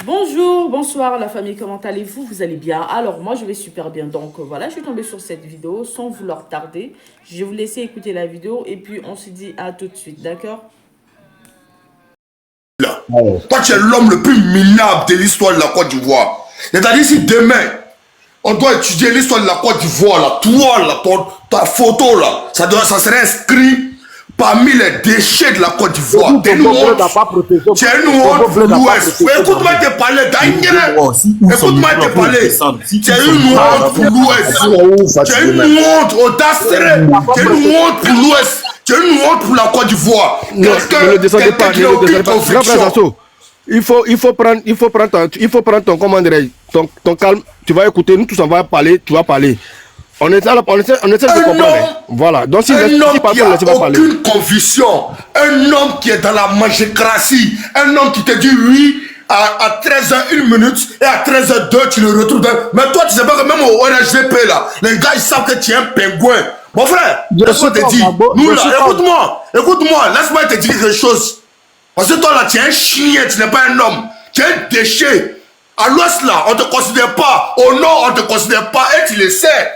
Bonjour, bonsoir la famille, comment allez-vous? Vous allez bien? Alors moi je vais super bien, donc voilà, je suis tombée sur cette vidéo sans vouloir tarder. Je vais vous laisser écouter la vidéo et puis on se dit à tout de suite, d'accord? Toi tu es l'homme le plus minable de l'histoire de la Côte d'Ivoire. C'est-à-dire si demain on doit étudier l'histoire de la Côte d'Ivoire, là, toi là, ta photo là, ça serait inscrit parmi les déchets de la Côte d'Ivoire. Tu es une honte pour l'Ouest. Écoute-moi te parler, écoute-moi te parler. Tu es une honte pour l'Ouest. Tu es une honte au Dastré. Tu es une honte pour l'Ouest. Tu es une honte pour la Côte d'Ivoire. Quelqu'un qui n'a aucune conviction. Il faut prendre ton, comment dirais-je, ton calme. Tu vas écouter, nous tous on va parler, tu vas parler. On essaie de comprendre. Voilà. Donc si un homme qui n'a aucune parler. conviction, un homme qui est dans la magicratie, un homme qui te dit oui à 13h 1 minute et à 13h 2 tu le retrouves. Mais toi tu sais pas que même au RHDP là, les gars ils savent que tu es un pingouin. Mon frère, laisse-moi te dire, nous là, écoute-moi, laisse-moi te dire quelque chose. Parce que toi là, tu es un chien, tu n'es pas un homme. Tu es un déchet. À l'ouest là, on ne te considère pas. Au nord, on ne te considère pas. Et tu le sais.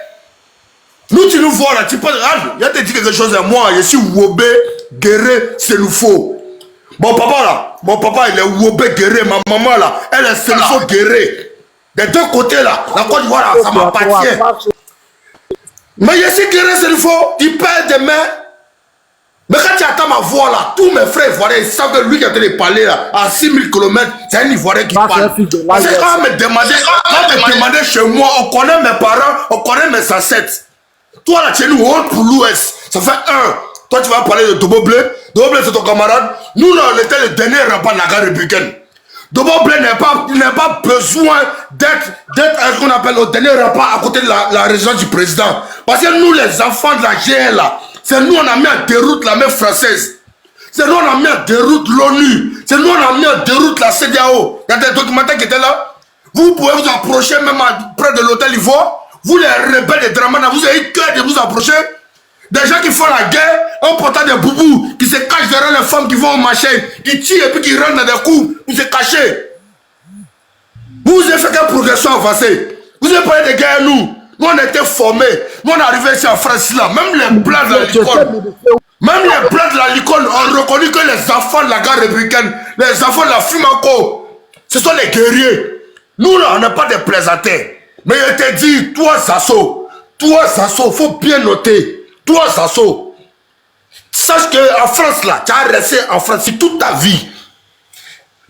Nous, tu nous vois là, tu peux... Il y a te dire quelque chose à moi. Je suis Wobé, Guéré, c'est nous faux. Mon papa il est Wobé, Guéré. Ma maman là, elle est c'est nous faux, Guéré. Des deux côtés là, la Côte d'Ivoire là, ça m'appartient. Mais je suis Guéré, c'est nous faux. Il perd des mains. Mais quand tu attends ma voix là, tous mes frères ivoiriens, ils savent que lui qui est en train de parler là, à 6000 km, c'est un Ivoirien qui parle. Parce que quand on me demandait chez moi, on connaît mes parents, on connaît mes ancêtres. Toi là, tu es une honte pour l'Ouest. Ça fait un. Toi, tu vas parler de Dobo Blé. Dobo Blé, c'est ton camarade. Nous là, on était le dernier rempart de la guerre républicaine. Dobo Blé n'a pas besoin d'être ce qu'on appelle le dernier rempart à côté de la résidence du président. Parce que nous, les enfants de la GL là, c'est nous on a mis en déroute la main française. C'est nous on a mis en déroute l'ONU. C'est nous on a mis en déroute la CEDEAO. Il y a des documentaires qui étaient là. Vous pouvez vous approcher même près de l'hôtel Ivoire. Vous les rebelles de Dramana, vous avez cœur de vous approcher. Des gens qui font la guerre en portant des boubous, qui se cachent derrière les femmes qui vont au marché, qui tirent et puis qui rentrent dans des coups pour se cacher. Vous avez fait quelle progression avancée? Vous avez parlé de guerre nous. Nous on était formés. Nous on est arrivés ici en France là. Même les blancs de la Licorne. Même les blancs de la Licorne ont reconnu que les enfants de la guerre républicaine, les enfants de la Fumaco, ce sont les guerriers. Nous là on n'est pas des plaisantins. Mais je te dis, toi Sasso, faut bien noter. Toi Sasso, sache qu'en France là, tu as resté en France toute ta vie.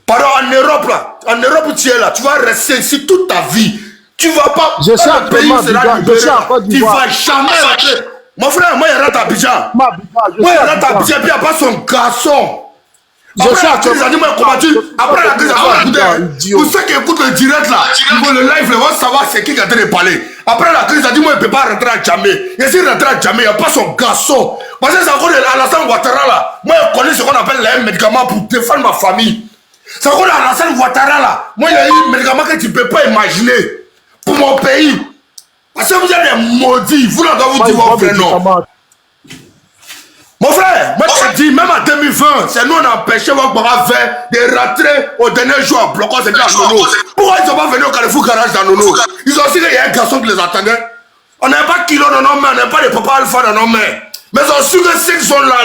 Pardon, en Europe là, tu es là, tu vas rester ici toute ta vie. Tu vas pas. Je sais à pays sera libéré. Tu vas jamais rentrer. Mon frère, moi je rentre à Abidjan. Moi je rentre à Abidjan, puis il n'y a pas son garçon. Après la crise, après la crise, pour ceux qui écoutent le direct là, le live, ils vont savoir c'est qui est en train de parler. Après la crise, il a dit moi je ne peux pas rentrer à Djamé. Et s'il rentre à Djamé, il n'y a pas son garçon. Parce que c'est encore Alassane Ouattara là. Moi je connais ce qu'on appelle les médicaments pour défendre ma famille. C'est encore Alassane Ouattara là. Moi il y a eu un médicament que tu ne peux pas imaginer. Pour mon pays. Parce que vous êtes des maudits. Vous n'avez pas vous dire votre vrai nom. Mon frère, moi je te dis, même en 2020, c'est nous on a empêché votre papa de rentrer au dernier jour en bloquant ces gars à Nono. Pourquoi ils ne sont pas venus au Carrefour Garage dans Nono? Ils ont aussi qu'il y a un garçon qui les attendait. On n'a pas Kilo dans nos mains, on n'a pas de papa Alpha dans nos mains. Mais ils ont su que ceux qui sont là,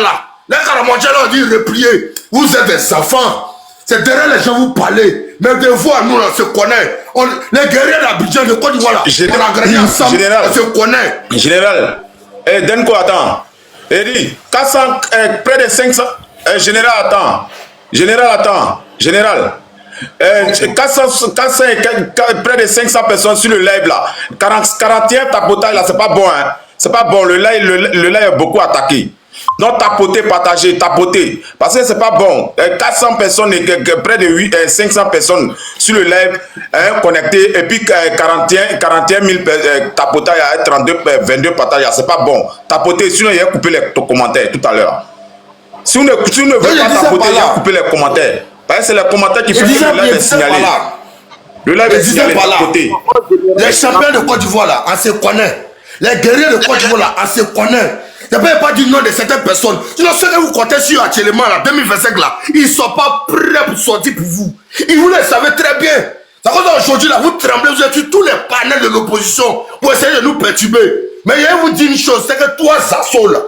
les Karamantiens ont dit replier. Vous êtes des enfants. C'est derrière les gens vous parlez. Mais de vous, nous, on se connaît. Les guerriers d'Abidjan, de Côte d'Ivoire, on a gagné ensemble, on se connaît. Général, Denko, attends. Edi, 400, près de 500. Général, attends. Général. 400, près de 500 personnes sur le live là. 41 tapotage là, c'est pas bon, hein. C'est pas bon. Le live est beaucoup attaqué. Donc tapoter, partager, tapoter. Parce que c'est pas bon. 400 personnes et près de 500 personnes sur le live connectées. Et puis 41 000 tapotages à 22 partages. C'est pas bon. Tapoter, sinon il a coupé les commentaires tout à l'heure. Si vous ne voulez pas tapoter, il a coupé les commentaires. Parce que c'est les commentaires qui font que le live est signalé. Le live est signalé tapoter. Les champions de Côte d'Ivoire là, on se connaît. Les guerriers de Côte d'Ivoire là, on se connaît. Je ne peux pas dire non de certaines personnes. Sinon, ceux que vous comptez sur actuellement, là, 2025, là, ils ne sont pas prêts pour sortir pour vous. Et vous le savez très bien. C'est comme ça aujourd'hui, là, vous tremblez, vous êtes sur tous les panels de l'opposition pour essayer de nous perturber. Mais je vais vous dire une chose, c'est que toi, Zasso, là,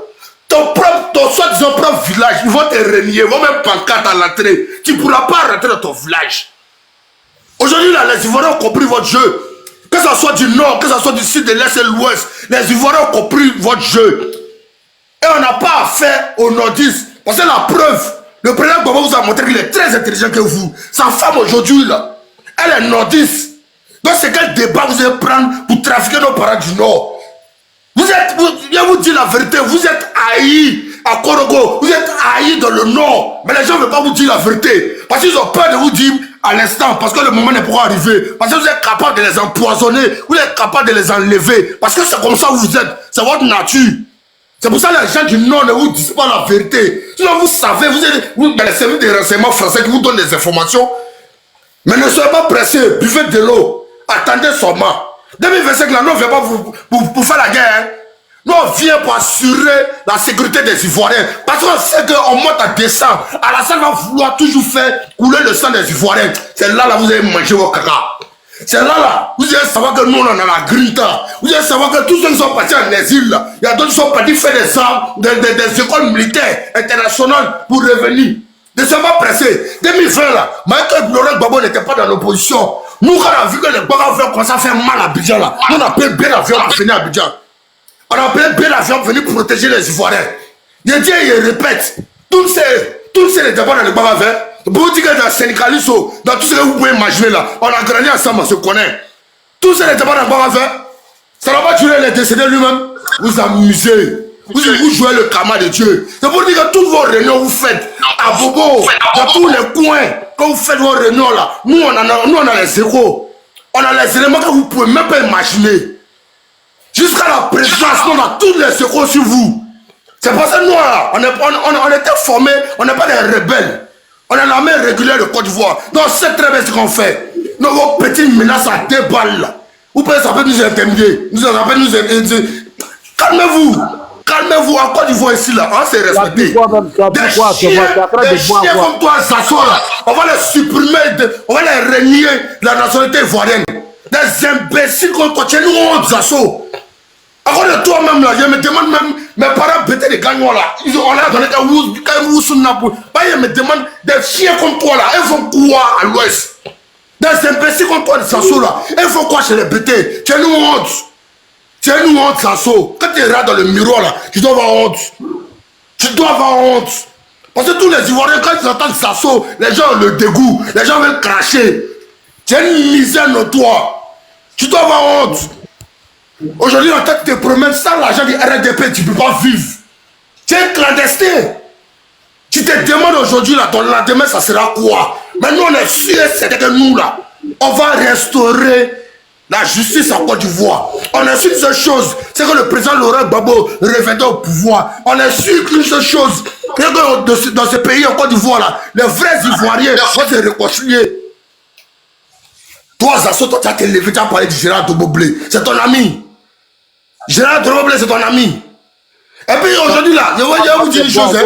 ton soi-disant propre village, ils vont te renier, ils vont même pancarte à l'entrée. Tu ne pourras pas rentrer dans ton village. Aujourd'hui, là, les Ivoiriens ont compris votre jeu. Que ce soit du nord, que ce soit du sud, de l'est et de l'ouest, les Ivoiriens ont compris votre jeu. Et on n'a pas affaire aux nordistes. Parce que la preuve, le président Gbagbo vous a montré qu'il est très intelligent que vous. Sa femme aujourd'hui, là, elle est nordiste. Donc c'est quel débat vous allez prendre pour trafiquer nos parents du nord? Je vous dis la vérité, vous êtes haïs à Korogo, vous êtes haïs dans le nord. Mais les gens ne veulent pas vous dire la vérité. Parce qu'ils ont peur de vous dire à l'instant, parce que le moment n'est pas arrivé. Parce que vous êtes capable de les empoisonner, vous êtes capable de les enlever. Parce que c'est comme ça que vous êtes, c'est votre nature. C'est pour ça que les gens du nord ne vous disent pas la vérité. Sinon vous savez, vous êtes dans les services de renseignement français qui vous donnent des informations. Mais ne soyez pas pressés, buvez de l'eau, attendez seulement. 2025, là, nous, on ne vient pas pour faire la guerre. Hein. Nous, on vient pour assurer la sécurité des Ivoiriens. Parce qu'on sait qu'on monte à décembre. Alassane va vouloir toujours faire couler le sang des Ivoiriens. C'est là, là, vous allez manger vos caca. C'est là, là, vous allez savoir que nous, on a la grinta. Vous allez savoir que tous ceux qui sont partis en exil, là, il y a d'autres qui sont partis faire des armes, des écoles militaires internationales pour revenir. Ne soyez pas pressés. 2020, là, Michael Laurent Gbagbo n'était pas dans l'opposition. Nous, quand on a vu que les Gbagbo commençaient à faire mal à Abidjan, là, nous, on a payé bien l'avion pour venir à Abidjan. On a payé bien l'avion pour venir protéger les Ivoiriens. Je dis et je répète, tous ces n'étaient pas dans les Gbagbo. Pour vous dire que dans le syndicalisme, dans tout ce que vous pouvez imaginer là, on a grandi ensemble, on se connaît. Tous ces n'étaient pas dans les Gbagbo. Ça n'a pas tué les décédés lui-même. Vous amusez. Vous jouez le karma de Dieu. C'est pour dire que toutes vos réunions vous faites à Bobo, dans tous les coins, quand vous faites vos réunions là, nous on a les zéros. On a les éléments que vous ne pouvez même pas imaginer. Jusqu'à la présidence, on a tous les zéros sur vous. C'est pour ça que nous, là, on était formés, on n'est pas des rebelles. On est l'armée régulière de Côte d'Ivoire. Donc c'est très bien ce qu'on fait. Nous, vos petites menaces à 2 balles là. Vous pouvez ça peut nous intimider. Calmez-vous. Calmez-vous, en Côte d'Ivoire ici, là, on s'est respecté. Des chiens comme toi, Zasso, là, on va les supprimer, on va les régner de la nationalité ivoirienne. Des imbéciles comme toi, tiens, nous, on Zasso. Encore de toi-même, là, je me demande même, mes parents bêtaient des gagnants, là, on leur a donné quand vous sont nappés. Je me demande, des chiens comme toi, là, ils font quoi à l'ouest? Des imbéciles comme toi, Zasso, là, ils font quoi chez les bêtés? Tiens, nous, honte. Tiens, nous honte, Zasso. Quand tu es dans le miroir là, tu dois avoir honte. Tu dois avoir honte. Parce que tous les Ivoiriens, quand ils entendent Zasso, les gens ont le dégoût. Les gens veulent cracher. Tu as une misère notoire. Tu dois avoir honte. Aujourd'hui, en tête, tu te promènes sans l'argent du RDP, tu ne peux pas vivre. Tu es clandestin. Tu te demandes aujourd'hui, là, ton lendemain, ça sera quoi? Mais nous, on est sûr, c'est que nous, là, on va restaurer la justice en Côte d'Ivoire. On est sûr d'une seule chose, c'est que le président Laurent Gbagbo reviendra au pouvoir. On est sûr qu'une seule chose, c'est que dans ce pays en Côte d'Ivoire, là, les vrais Ivoiriens vont se réconcilier. Toi, Zasso, toi, tu as te levé, tu as parlé du Gérard Doboblé. C'est ton ami. Gérard Doboblé, c'est ton ami. Et puis aujourd'hui, là, je vais vous dire une chose.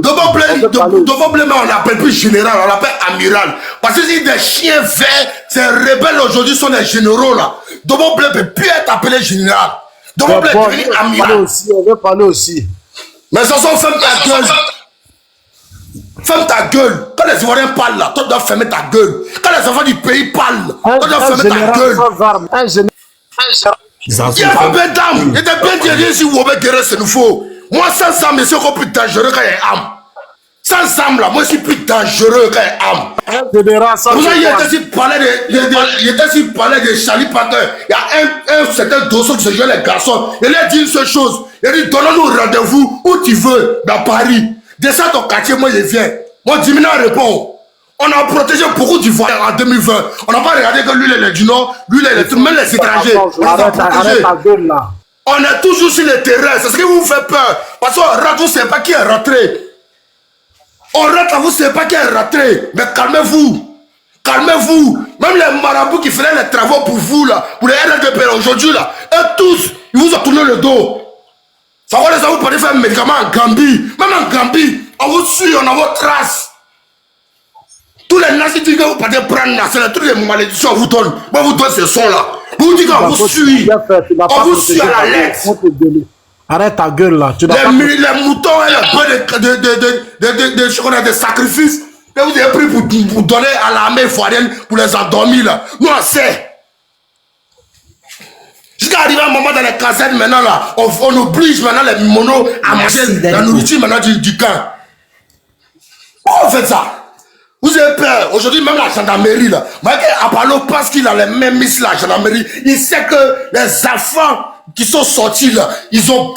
Doboblé, on n'appelle plus général, on l'appelle amiral. Parce que si des chiens verts, ces rebelles aujourd'hui sont des généraux, là. Doboblé ne peut plus être appelé général. Doboblé est devenu amiral. On veut parler aussi. Mais ça sont ferme ta gueule. Ferme ta gueule. Quand les Ivoiriens parlent, là, toi, tu dois fermer ta gueule. Quand les enfants du pays parlent, toi, tu dois fermer ta gueule. Il y a pas bien d'âme. Il était bien dirigé si vous avez guéri, c'est nous faut. Moi, sans âme, je suis encore plus dangereux quand il y a âme. Sans âme, là, moi, je suis plus dangereux quand il y a âme. Vous savez, il était si parlé de Charlie Pater. Il y a un certain dossier qui se joue les garçons. Il a dit une seule chose. Il a dit, donnons-nous rendez-vous où tu veux, dans Paris. Descends ton quartier, moi, je viens. Moi, Dimina répond. On a protégé beaucoup d'Ivoiriens en 2020. On n'a pas regardé que lui, il est du Nord, lui, il est même les étrangers. On a protégé. On est toujours sur le terrain. C'est ce qui vous fait peur. Parce qu'on rentre, vous ne savez pas qui est rentré. On rentre, vous ne savez pas qui est rentré. Mais calmez-vous. Calmez-vous. Même les marabouts qui faisaient les travaux pour vous, là, pour les RDP aujourd'hui, là, eux tous, ils vous ont tourné le dos. Ça va les vous pouvez faire un médicament en Gambie. Même en Gambie, on vous suit, on a vos traces. Tous les nazis disent que vous pouvez prendre là, c'est le truc de malédiction qu'on vous donne. On vous donne ce son-là. Vous dites qu'on vous suit. On vous suit à la lettre. Arrête ta gueule là. Tu les moutons et les peu de sacrifices que vous avez pris pour donner à l'armée ivoirienne pour les endormir là. Nous on sait. Jusqu'à arriver un moment dans les casernes maintenant là, on oblige maintenant les monos à manger la nourriture maintenant du camp. Pourquoi vous faites ça? Vous avez peur. Aujourd'hui, même la gendarmerie, là. Malgré Apollo pense qu'il a les mêmes missiles, la gendarmerie. Il sait que les enfants qui sont sortis, là, ils ont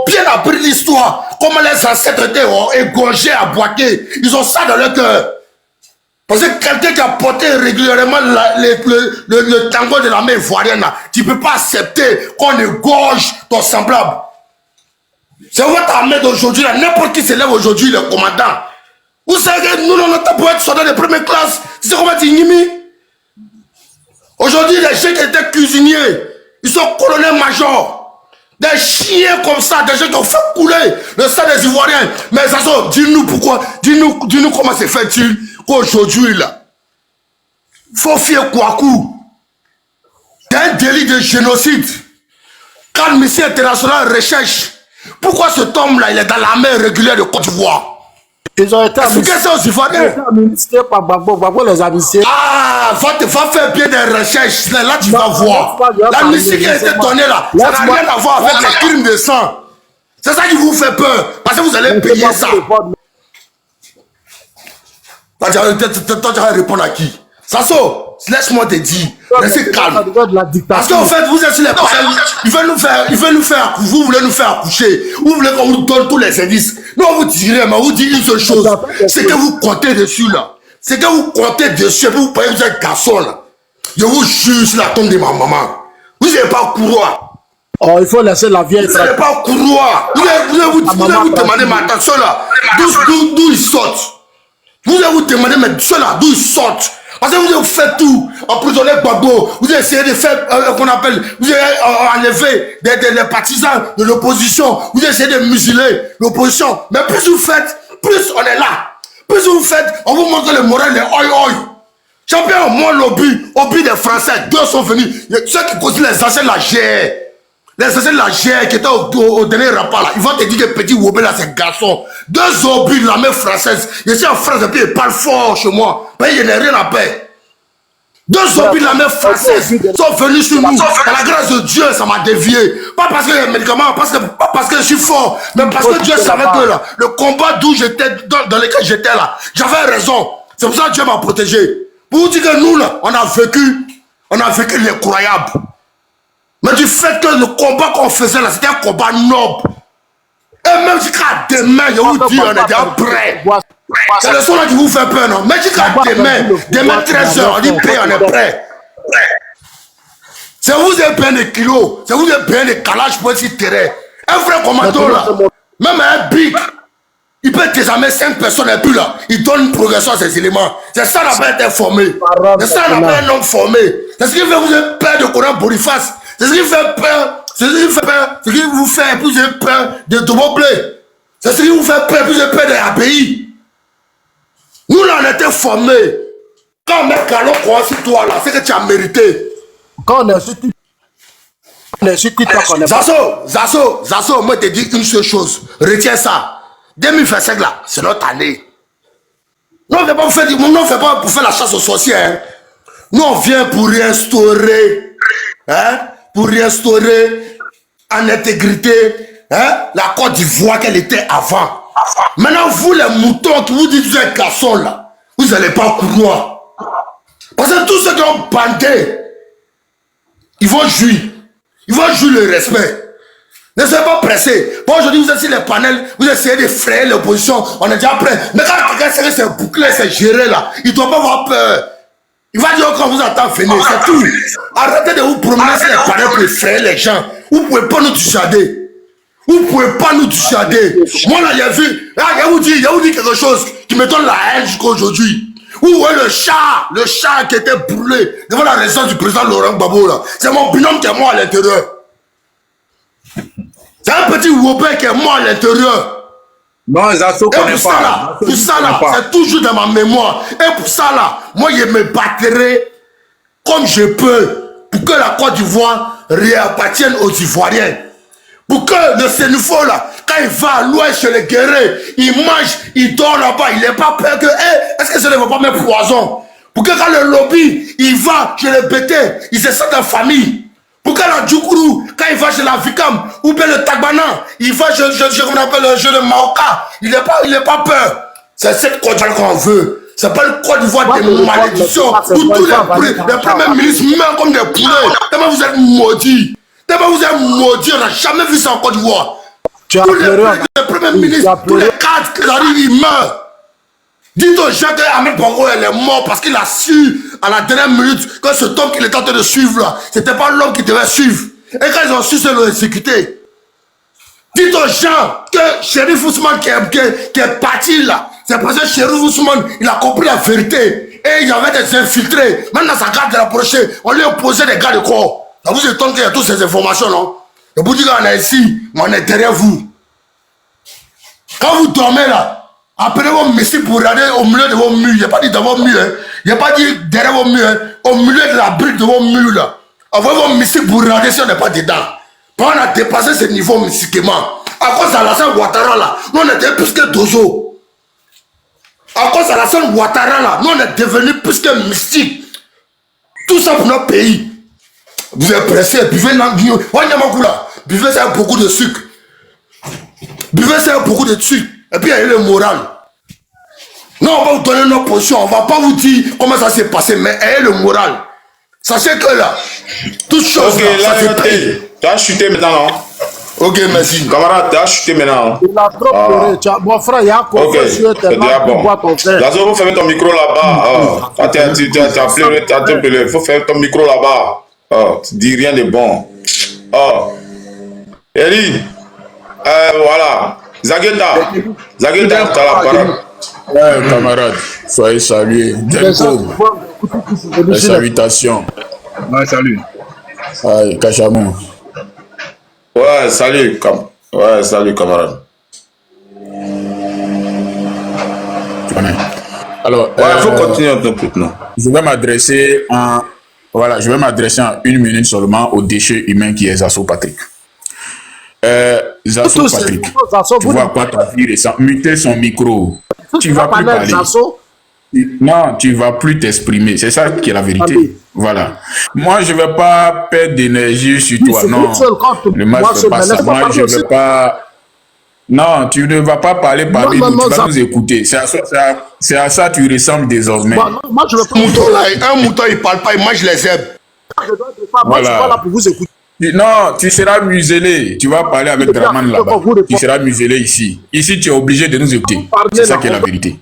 bien appris l'histoire. Comment les ancêtres étaient égorgés, aboîtés. Ils ont ça dans leur cœur. Parce que quelqu'un qui a porté régulièrement le tango de l'armée ivoirienne, là, tu ne peux pas accepter qu'on égorge ton semblable. C'est votre armée d'aujourd'hui, là. N'importe qui se lève aujourd'hui, le commandant. Vous savez que nous, on a pour être soldats de première classe. C'est comment dire Nimi. Aujourd'hui, les gens qui étaient cuisiniers, ils sont colonels-majors. Des chiens comme ça, des gens qui ont fait couler le sang des Ivoiriens. Mais ça, dis-nous pourquoi, dis-nous comment c'est fait-il qu'aujourd'hui, là, Fofi Kouakou, c'est un délit de génocide. Quand le mission international recherche, pourquoi cet homme-là, il est dans l'armée régulière de Côte d'Ivoire? Ils ont été administrés par Gbagbo. Gbagbo les a administrés. Ah, va faire bien des recherches. Là, tu vas voir. La musique qui a été donnée là, ça n'a rien à voir avec les crimes de sang. C'est ça qui vous fait peur. Parce que vous allez payer ça. Toi, tu vas répondre à qui? Sasso, laisse-moi te dire. Restez calme. Parce qu'en fait, vous êtes sur les panels. Il veut nous faire, vous voulez nous faire accoucher. Vous voulez qu'on vous donne tous les indices. Nous, on vous dirait, mais on vous dit une seule chose. C'est que vous comptez dessus, là. C'est que vous comptez dessus. Et puis vous payez, vous êtes garçon, là. Je vous jure sur la tombe de ma maman. Vous n'avez pas couloir. Oh, il faut laisser la vieille. Vous n'avez pas couloir. Vous allez vous demander, mais attention, là. D'où ils sortent. Vous allez vous demander, mais ceux-là, d'où ils sortent. Parce que vous avez fait tout, emprisonné Gbagbo, vous avez essayé de faire, qu'on appelle, vous avez enlevé les partisans de l'opposition, vous avez essayé de museler l'opposition. Mais plus vous faites, plus on est là. Plus vous faites, on vous montre le moral, les oi. Champion, moi, l'obus des Français, deux sont venus. Ceux qui causent les anciens de la GR. Les anciens de la GR qui étaient au dernier rapport là, ils vont te dire que petit Wobé là, c'est garçon. Deux obus de l'armée française. Je suis en France et puis ils parlent fort chez moi. Mais il n'y a rien à paix. Deux obus de l'armée française sont venus sur nous. Par la grâce de Dieu, ça m'a dévié. Pas parce que les médicaments, pas parce que je suis fort, mais parce que Dieu savait que là, le combat d'où j'étais, dans lequel j'étais là, j'avais raison. C'est pour ça que Dieu m'a protégé. Pour vous dire que nous là, on a vécu l'incroyable. Mais du fait que le combat qu'on faisait là, c'était un combat noble. Et même jusqu'à demain, je vous dis, on est déjà prêt. C'est le son là qui vous fait peur, non? Mais jusqu'à demain 13h, on dit paix, on est prêt. C'est vous qui avez payé des kilos, c'est vous qui avez payé des calages pour être terrain. Un vrai commando là, même un big, il peut désarmer 5 personnes et puis là, il donne une progression à ces éléments. C'est ça qu'on a été formé. C'est ça qu'on a un homme formé. C'est ce qui fait que vous avez peur de Coran Boniface. C'est ce qui fait peur. C'est ce qui fait peur. C'est ce qui vous fait plus de peur de Tomoblé. C'est ce qui vous fait peur plus de peur de l'API. Nous là, on était formés. Quand on met Galon croix sur toi là, c'est que tu as mérité. Quand on est sur TikTok, on est Zasso, moi je te dis une seule chose. Retiens ça. 2025 là, c'est notre année. Nous on ne fait pas pour faire la chasse aux sorciers. Hein. Nous on vient pour réinstaurer, hein, en intégrité, hein, la Côte d'Ivoire qu'elle était avant. Maintenant vous les moutons qui vous dites que vous êtes garçons là, vous n'allez pas couloir. Parce que tous ceux qui ont bandé, ils vont jouir le respect. Ne soyez pas pressés. Bon, aujourd'hui, vous êtes sur les panels, vous essayez de frayer l'opposition, on est déjà prêt. Mais quand quelqu'un sait que c'est bouclé, c'est géré là, il ne doit pas avoir peur. Il va dire quand vous attend venir, c'est tout. Arrêtez de vous promener sur les panels pour frayer les gens. Vous ne pouvez pas nous dissuader. Vous ne pouvez pas nous dissuader. Moi là, j'ai vu, là, je vous dis quelque chose qui me donne la haine jusqu'à aujourd'hui. Vous voyez le chat qui était brûlé devant la résidence du président Laurent Gbagbo là. C'est mon binôme qui est mort à l'intérieur. C'est un petit Robert qui est mort à l'intérieur. Non, Zasso Et connaît pour ça pas. là, c'est toujours dans ma mémoire. Et pour ça là, moi je me battrai comme je peux pour que la Côte d'Ivoire réappartienne aux Ivoiriens. Pour que le Sénégal là, quand il va à l'ouest chez les guerriers, il mange, il dort là-bas, il n'est pas peur que, est-ce que ça ne va pas mettre poison? Pour que quand le lobby, il va chez les bêtés, il se sent en famille. Pour que la Djoukourou, quand il va chez la Vicam, ou bien le Tagbana, il va, on appelle le jeu de Maoka, il n'est pas peur. C'est cette Côte d'Ivoire qu'on veut. C'est pas le Côte d'Ivoire des malédictions, où tous les premiers ministres meurent comme des poulets. Tellement vous êtes maudits. Tellement vous êtes maudits, on n'a jamais vu ça en Côte d'Ivoire. Tous les premiers ministres, tous les cadres qui arrivent, ils meurent. Dites aux gens qu'Ahmed Bongo elle est mort parce qu'il a su à la dernière minute que ce homme qu'il était en train de suivre là, c'était pas l'homme qui devait suivre. Et quand ils ont su, c'est le exécuter. Dites aux gens que Chérif Ousmane qui est parti là, c'est parce que Chérif Ousmane, il a compris la vérité. Et il y avait des infiltrés. Même dans sa garde rapprochée, on lui opposait des gars de corps. Ça vous étonne qu'il y a toutes ces informations, non? Et vous dites qu'on est ici, mais on est derrière vous. Quand vous dormez là, appelez vos messieurs pour regarder au milieu de vos murs. Il n'y a pas dit dans vos murs. Hein. Il n'y a pas dit derrière vos murs. Hein. Au milieu de la brique de vos murs là. Envoyez vos messieurs pour regarder si on n'est pas dedans. Quand on a dépassé ce niveau mystiquement. À cause d'Alassane Ouattara là, nous on était plus que Dozo. À cause d'Alassane Ouattara là, nous on est devenu plus que mystique. Tout ça pour notre pays. Vous êtes pressés, buvez buvez ça avec beaucoup de sucre. Buvez ça avec beaucoup de sucre. Et puis il y a le moral. Non, on va vous donner notre position. On ne va pas vous dire comment ça s'est passé, mais ayez le moral. Sachez que là, toute chose là, ça se paye. Tu as chuté maintenant, non? Ok, merci. Camarade, tu as chuté maintenant. Il a trop pleuré. Mon frère, il y a quoi? Ok, c'est déjà bon. Lazo, faut fermer ton micro là-bas. Quand tu as pleuré, tu as pleuré. Il faut fermer ton micro là-bas. Tu dis rien de bon. Eli, voilà. Zagueta, tu as la parole. Ouais, camarade, soyez salués. Delco, les salutations. Ouais, salut. Ouais, Kachamou. Ouais, salut, camarade. Tu connais. Alors, Ouais, faut continuer un peu plus, non? je vais m'adresser en 1 minute seulement aux déchets humains qui est Zasso Patrick. Zasso Patrick, tu vois quoi ta vie récente? Muter son micro. Tu vas plus parler. Non, tu vas plus t'exprimer. C'est ça qui est la vérité. Voilà. Moi, je vais pas perdre d'énergie sur toi. Non. Le match ne fait pas ça. Moi, je vais pas. Non, tu ne vas pas parler parmi nous. Tu vas nous écouter. C'est à ça que tu ressembles désormais. Moi, je veux pas. Mouton là, un mouton il parle pas, il mange les herbes. Moi, je suis pas là pour vous écouter. Non, tu seras muselé. Tu vas parler avec Draman là-bas. Tu seras muselé ici. Ici, tu es obligé de nous écouter. C'est ça qui est la vérité.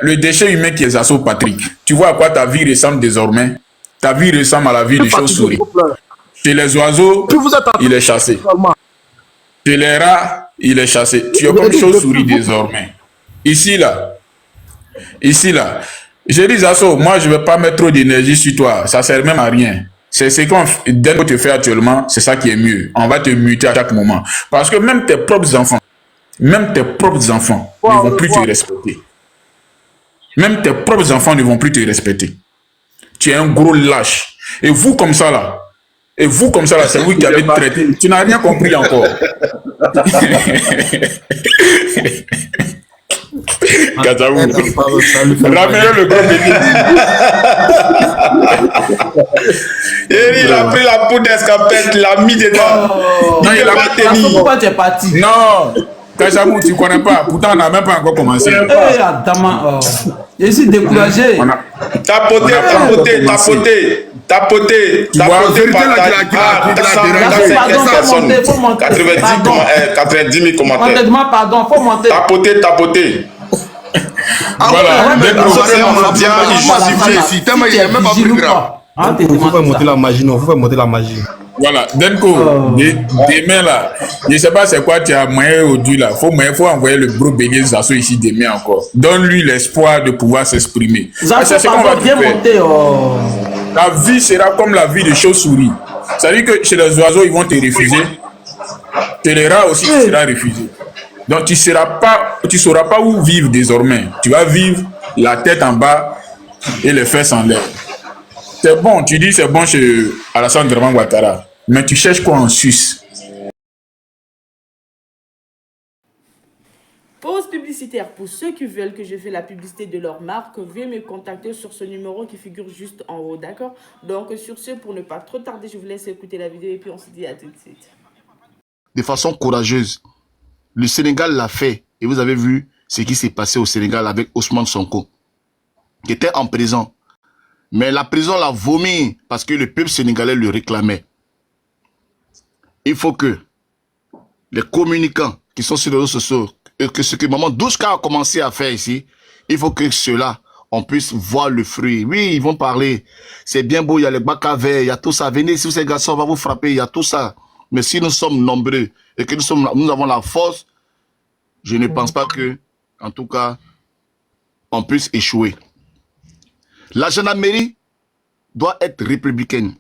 Le déchet humain qui est Zasso Patrick, tu vois à quoi ta vie ressemble désormais? Ta vie ressemble à la vie de chauve-souris. Chez les oiseaux, il est chassé. Chez les rats, il est chassé. Tu es comme chauve-souris désormais. Ici, là. J'ai dit Zasso, moi, je ne vais pas mettre trop d'énergie sur toi. Ça ne sert même à rien. C'est ce qu'on te fait actuellement, c'est ça qui est mieux. On va te muter à chaque moment. Parce que même tes propres enfants ne vont plus te respecter. Même tes propres enfants ne vont plus te respecter. Tu es un gros lâche. Et vous comme ça là, c'est vous qui avez traité. Tu n'as rien compris encore. Kataou. Ramenez le gros bébé. Il a pris la poudre d'escapette, il l'a mis dedans. Non, il a pas tenu. Pourquoi tu es parti? Non, Kachamou, tu ne connais pas. Pourtant, on n'a même pas encore commencé. Je suis découragé. Tapoté, par 90 000 commentaires. On te demande pardon, faut monter. Tapoté. Voilà. Il faut monter la magie, non, il faut monter la magie. Voilà, Denko, demain là, je ne sais pas c'est quoi tu as moyen aujourd'hui là. Faut envoyer le gros bélier Zasso ici demain encore. Donne-lui l'espoir de pouvoir s'exprimer. C'est ce qu'on va bien monter. La vie sera comme la vie de chauve-souris. Ça veut dire que chez les oiseaux, ils vont te refuser. te les rats aussi, tu seras refusé. Donc tu sauras pas où vivre désormais. Tu vas vivre la tête en bas et les fesses en l'air. C'est bon, tu dis c'est bon chez Alassane Draman Ouattara. Mais tu cherches quoi en Suisse? Pause publicitaire. Pour ceux qui veulent que je fasse la publicité de leur marque, veuillez me contacter sur ce numéro qui figure juste en haut, d'accord? Donc sur ce, pour ne pas trop tarder, je vous laisse écouter la vidéo et puis on se dit à tout de suite. De façon courageuse. Le Sénégal l'a fait. Et vous avez vu ce qui s'est passé au Sénégal avec Ousmane Sonko, qui était en prison. Mais la prison l'a vomi parce que le peuple sénégalais le réclamait. Il faut que les communicants qui sont sur les réseaux sociaux, et que ce que Maman Douchka a commencé à faire ici, il faut que ceux-là, on puisse voir le fruit. Oui, ils vont parler. C'est bien beau, il y a les bacavets, il y a tout ça. Venez, si vous êtes garçons, on va vous frapper, il y a tout ça. Mais si nous sommes nombreux et que nous avons la force, je ne pense pas que, en tout cas, on puisse échouer. La gendarmerie doit être républicaine.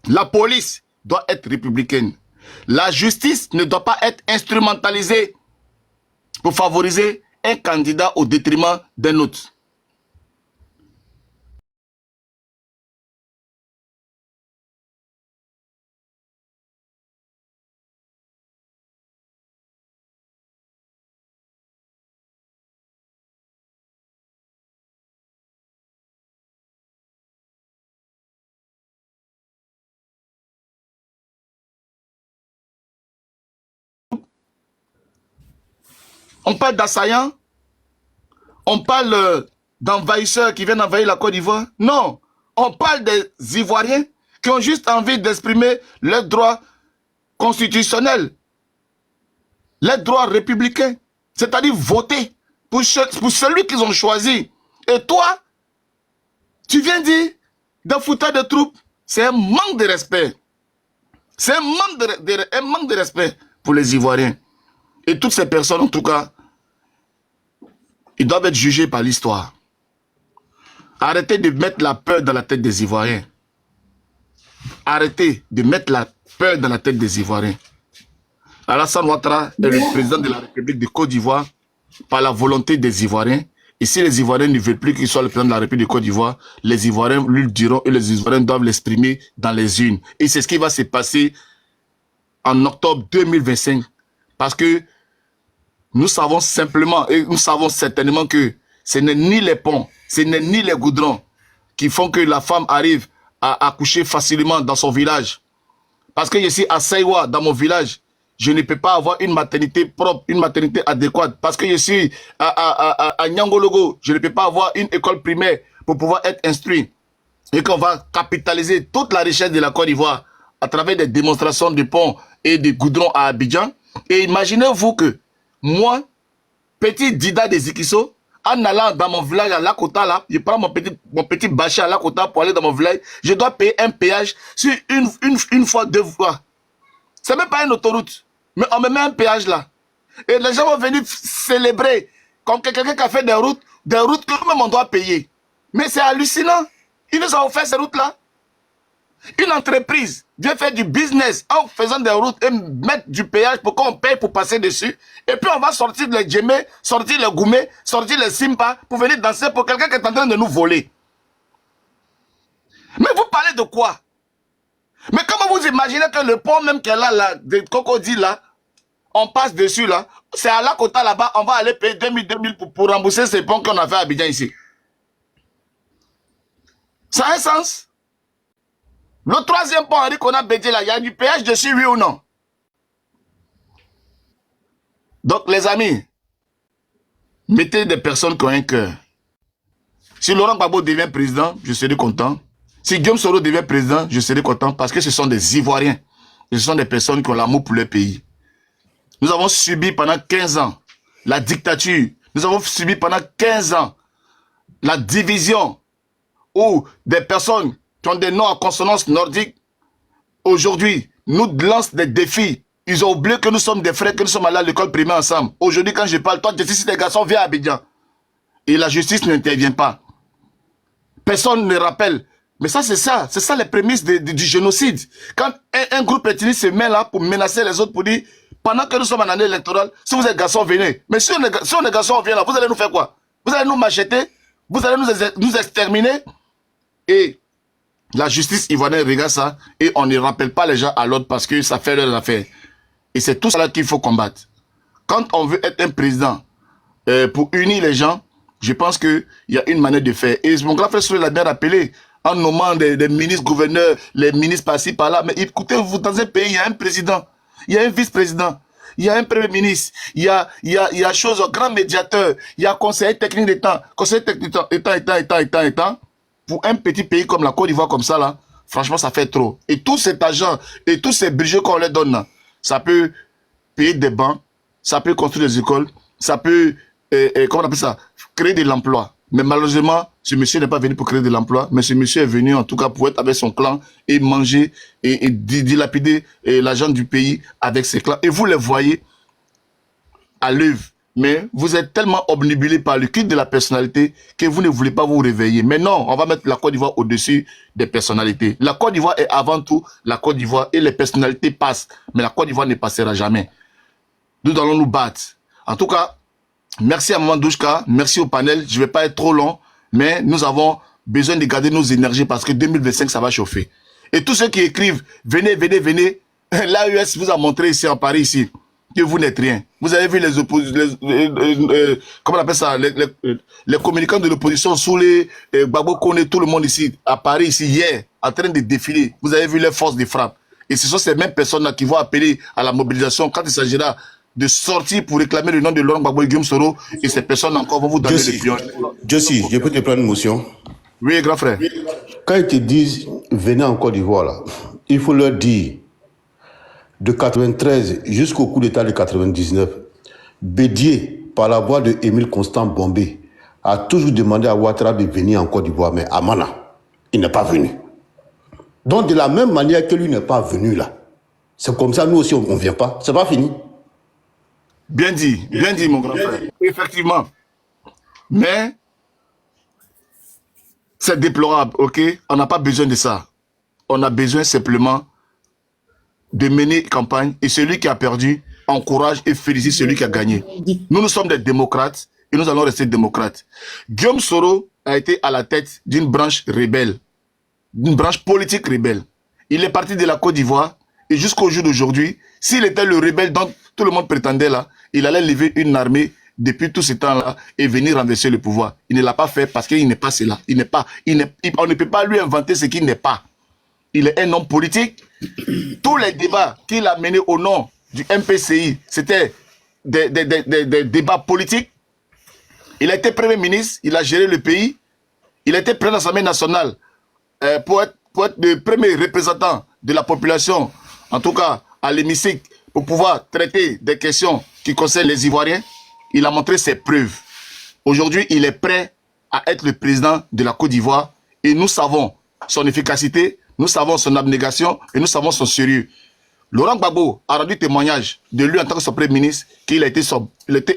La police doit être républicaine. La justice ne doit pas être instrumentalisée pour favoriser un candidat au détriment d'un autre. On parle d'assaillants, on parle d'envahisseurs qui viennent envahir la Côte d'Ivoire. Non, on parle des Ivoiriens qui ont juste envie d'exprimer leurs droits constitutionnels, leurs droits républicains, c'est-à-dire voter pour celui qu'ils ont choisi. Et toi, tu viens dire d'un foutage de troupes, c'est un manque de respect. C'est un manque de respect pour les Ivoiriens. Et toutes ces personnes, en tout cas, ils doivent être jugés par l'histoire. Arrêtez de mettre la peur dans la tête des Ivoiriens. Arrêtez de mettre la peur dans la tête des Ivoiriens. Alassane Ouattara est le président de la République de Côte d'Ivoire par la volonté des Ivoiriens. Et si les Ivoiriens ne veulent plus qu'il soit le président de la République de Côte d'Ivoire, les Ivoiriens lui le diront et les Ivoiriens doivent l'exprimer dans les urnes. Et c'est ce qui va se passer en octobre 2025. Parce que nous savons simplement et nous savons certainement que ce n'est ni les ponts, ce n'est ni les goudrons qui font que la femme arrive à accoucher facilement dans son village. Parce que je suis à Saïwa, dans mon village, je ne peux pas avoir une maternité propre, une maternité adéquate. Parce que je suis à Nyangologo, je ne peux pas avoir une école primaire pour pouvoir être instruit. Et qu'on va capitaliser toute la richesse de la Côte d'Ivoire à travers des démonstrations de ponts et de goudrons à Abidjan. Et imaginez-vous que moi, petit Dida de Zikiso, en allant dans mon village à Lakota, là, je prends mon petit bâcher à Lakota pour aller dans mon village, je dois payer un péage sur une fois, 2 fois. C'est même pas une autoroute, mais on me met un péage là. Et les gens vont venir célébrer comme quelqu'un qui a fait des routes que nous-mêmes on doit payer. Mais c'est hallucinant. Ils nous ont offert ces routes-là. Une entreprise vient faire du business en faisant des routes et mettre du péage pour qu'on paye pour passer dessus. Et puis on va sortir les djemés, sortir les goumets, sortir les simpas pour venir danser pour quelqu'un qui est en train de nous voler. Mais vous parlez de quoi? Mais comment vous imaginez que le pont même qu'elle a là, de Cocody là, on passe dessus là, c'est à la Kota là-bas, on va aller payer 2000 pour rembourser ces ponts qu'on a fait à Abidjan ici. Ça a un sens? Le 3e pont Henri qu'on a bédé là, il y a du péage dessus, oui ou non? Donc les amis, mettez des personnes qui ont un cœur. Si Laurent Gbagbo devient président, je serai content. Si Guillaume Soro devient président, je serai content parce que ce sont des Ivoiriens. Ce sont des personnes qui ont l'amour pour leur pays. Nous avons subi pendant 15 ans la dictature. Nous avons subi pendant 15 ans la division où des personnes qui ont des noms à consonance nordique, aujourd'hui, nous lancent des défis. Ils ont oublié que nous sommes des frères, que nous sommes allés à l'école primaire ensemble. Aujourd'hui, quand je parle, toi, si des garçons, viens à Abidjan. Et la justice n'intervient pas. Personne ne rappelle Mais ça, c'est ça les prémices du génocide. Quand un groupe ethnique se met là pour menacer les autres, pour dire, pendant que nous sommes en année électorale, si vous êtes garçons, venez. Mais si on est garçons, on vient là, vous allez nous faire quoi? Vous allez nous macheter, vous allez nous exterminer. Et la justice ivoirienne regarde ça et on ne rappelle pas les gens à l'ordre parce que ça fait leur affaire. Et c'est tout ça qu'il faut combattre. Quand on veut être un président pour unir les gens, je pense qu'il y a une manière de faire. Et mon grand frère Souley l'a bien rappelé, en nommant des ministres, gouverneurs, les ministres par-ci, par-là. Mais écoutez-vous, dans un pays, il y a un président, il y a un vice-président, il y a un premier ministre, il y a chose, un grand médiateur, il y a conseiller technique d'État, conseiller technique d'État. Pour un petit pays comme la Côte d'Ivoire, comme ça, là, franchement, ça fait trop. Et tout cet argent, et tous ces budgets qu'on leur donne, là, ça peut payer des bancs, ça peut construire des écoles, ça peut, comment on appelle ça, créer de l'emploi. Mais malheureusement, ce monsieur n'est pas venu pour créer de l'emploi, mais ce monsieur est venu en tout cas pour être avec son clan et manger et dilapider l'argent du pays avec ses clans. Et vous les voyez à l'œuvre. Mais vous êtes tellement obnubilé par le culte de la personnalité que vous ne voulez pas vous réveiller. Mais non, on va mettre la Côte d'Ivoire au-dessus des personnalités. La Côte d'Ivoire est avant tout la Côte d'Ivoire et les personnalités passent. Mais la Côte d'Ivoire ne passera jamais. Nous allons nous battre. En tout cas, merci à Maman Douchka, merci au panel. Je ne vais pas être trop long, mais nous avons besoin de garder nos énergies parce que 2025, ça va chauffer. Et tous ceux qui écrivent, venez, venez, venez, l'AES vous a montré ici en Paris, ici, que vous n'êtes rien. Vous avez vu les oppositions, comment on appelle ça, les communicants de l'opposition sous les Gbagbo Kone, tout le monde ici, à Paris, ici, hier, en train de défiler. Vous avez vu les forces de frappe. Et ce sont ces mêmes personnes-là qui vont appeler à la mobilisation quand il s'agira de sortir pour réclamer le nom de Laurent Gbagbo et Guillaume Soro. Et ces personnes encore vont vous donner des pions. Josie, je peux te prendre une motion? Oui, grand frère. Quand ils te disent, venez en Côte d'Ivoire, là, il faut leur dire, de 93 jusqu'au coup d'État de 99, Bédier, par la voix de Émile Constant Bombé, a toujours demandé à Ouattara de venir en Côte d'Ivoire, mais Amana, il n'est pas venu. Donc de la même manière que lui n'est pas venu là, c'est comme ça, nous aussi, on ne vient pas. C'est pas fini. Bien dit, mon grand frère. Effectivement. Mais, c'est déplorable, ok? On n'a pas besoin de ça. On a besoin simplement de mener campagne et celui qui a perdu encourage et félicite celui qui a gagné. Nous sommes des démocrates et nous allons rester démocrates. Guillaume Soro a été à la tête d'une branche rebelle, d'une branche politique rebelle. Il est parti de la Côte d'Ivoire et jusqu'au jour d'aujourd'hui, s'il était le rebelle dont tout le monde prétendait là, il allait lever une armée depuis tout ce temps-là et venir renverser le pouvoir. Il ne l'a pas fait parce qu'il n'est pas cela. On ne peut pas lui inventer ce qu'il n'est pas. Il est un homme politique. Tous les débats qu'il a menés au nom du MPCI, c'était des débats politiques. Il a été Premier ministre, il a géré le pays. Il a été président de l'Assemblée nationale pour être le premier représentant de la population, en tout cas à l'hémicycle, pour pouvoir traiter des questions qui concernent les Ivoiriens. Il a montré ses preuves. Aujourd'hui, il est prêt à être le président de la Côte d'Ivoire et nous savons son efficacité, nous savons son abnégation et nous savons son sérieux. Laurent Gbagbo a rendu témoignage de lui en tant que son Premier ministre qu'il a été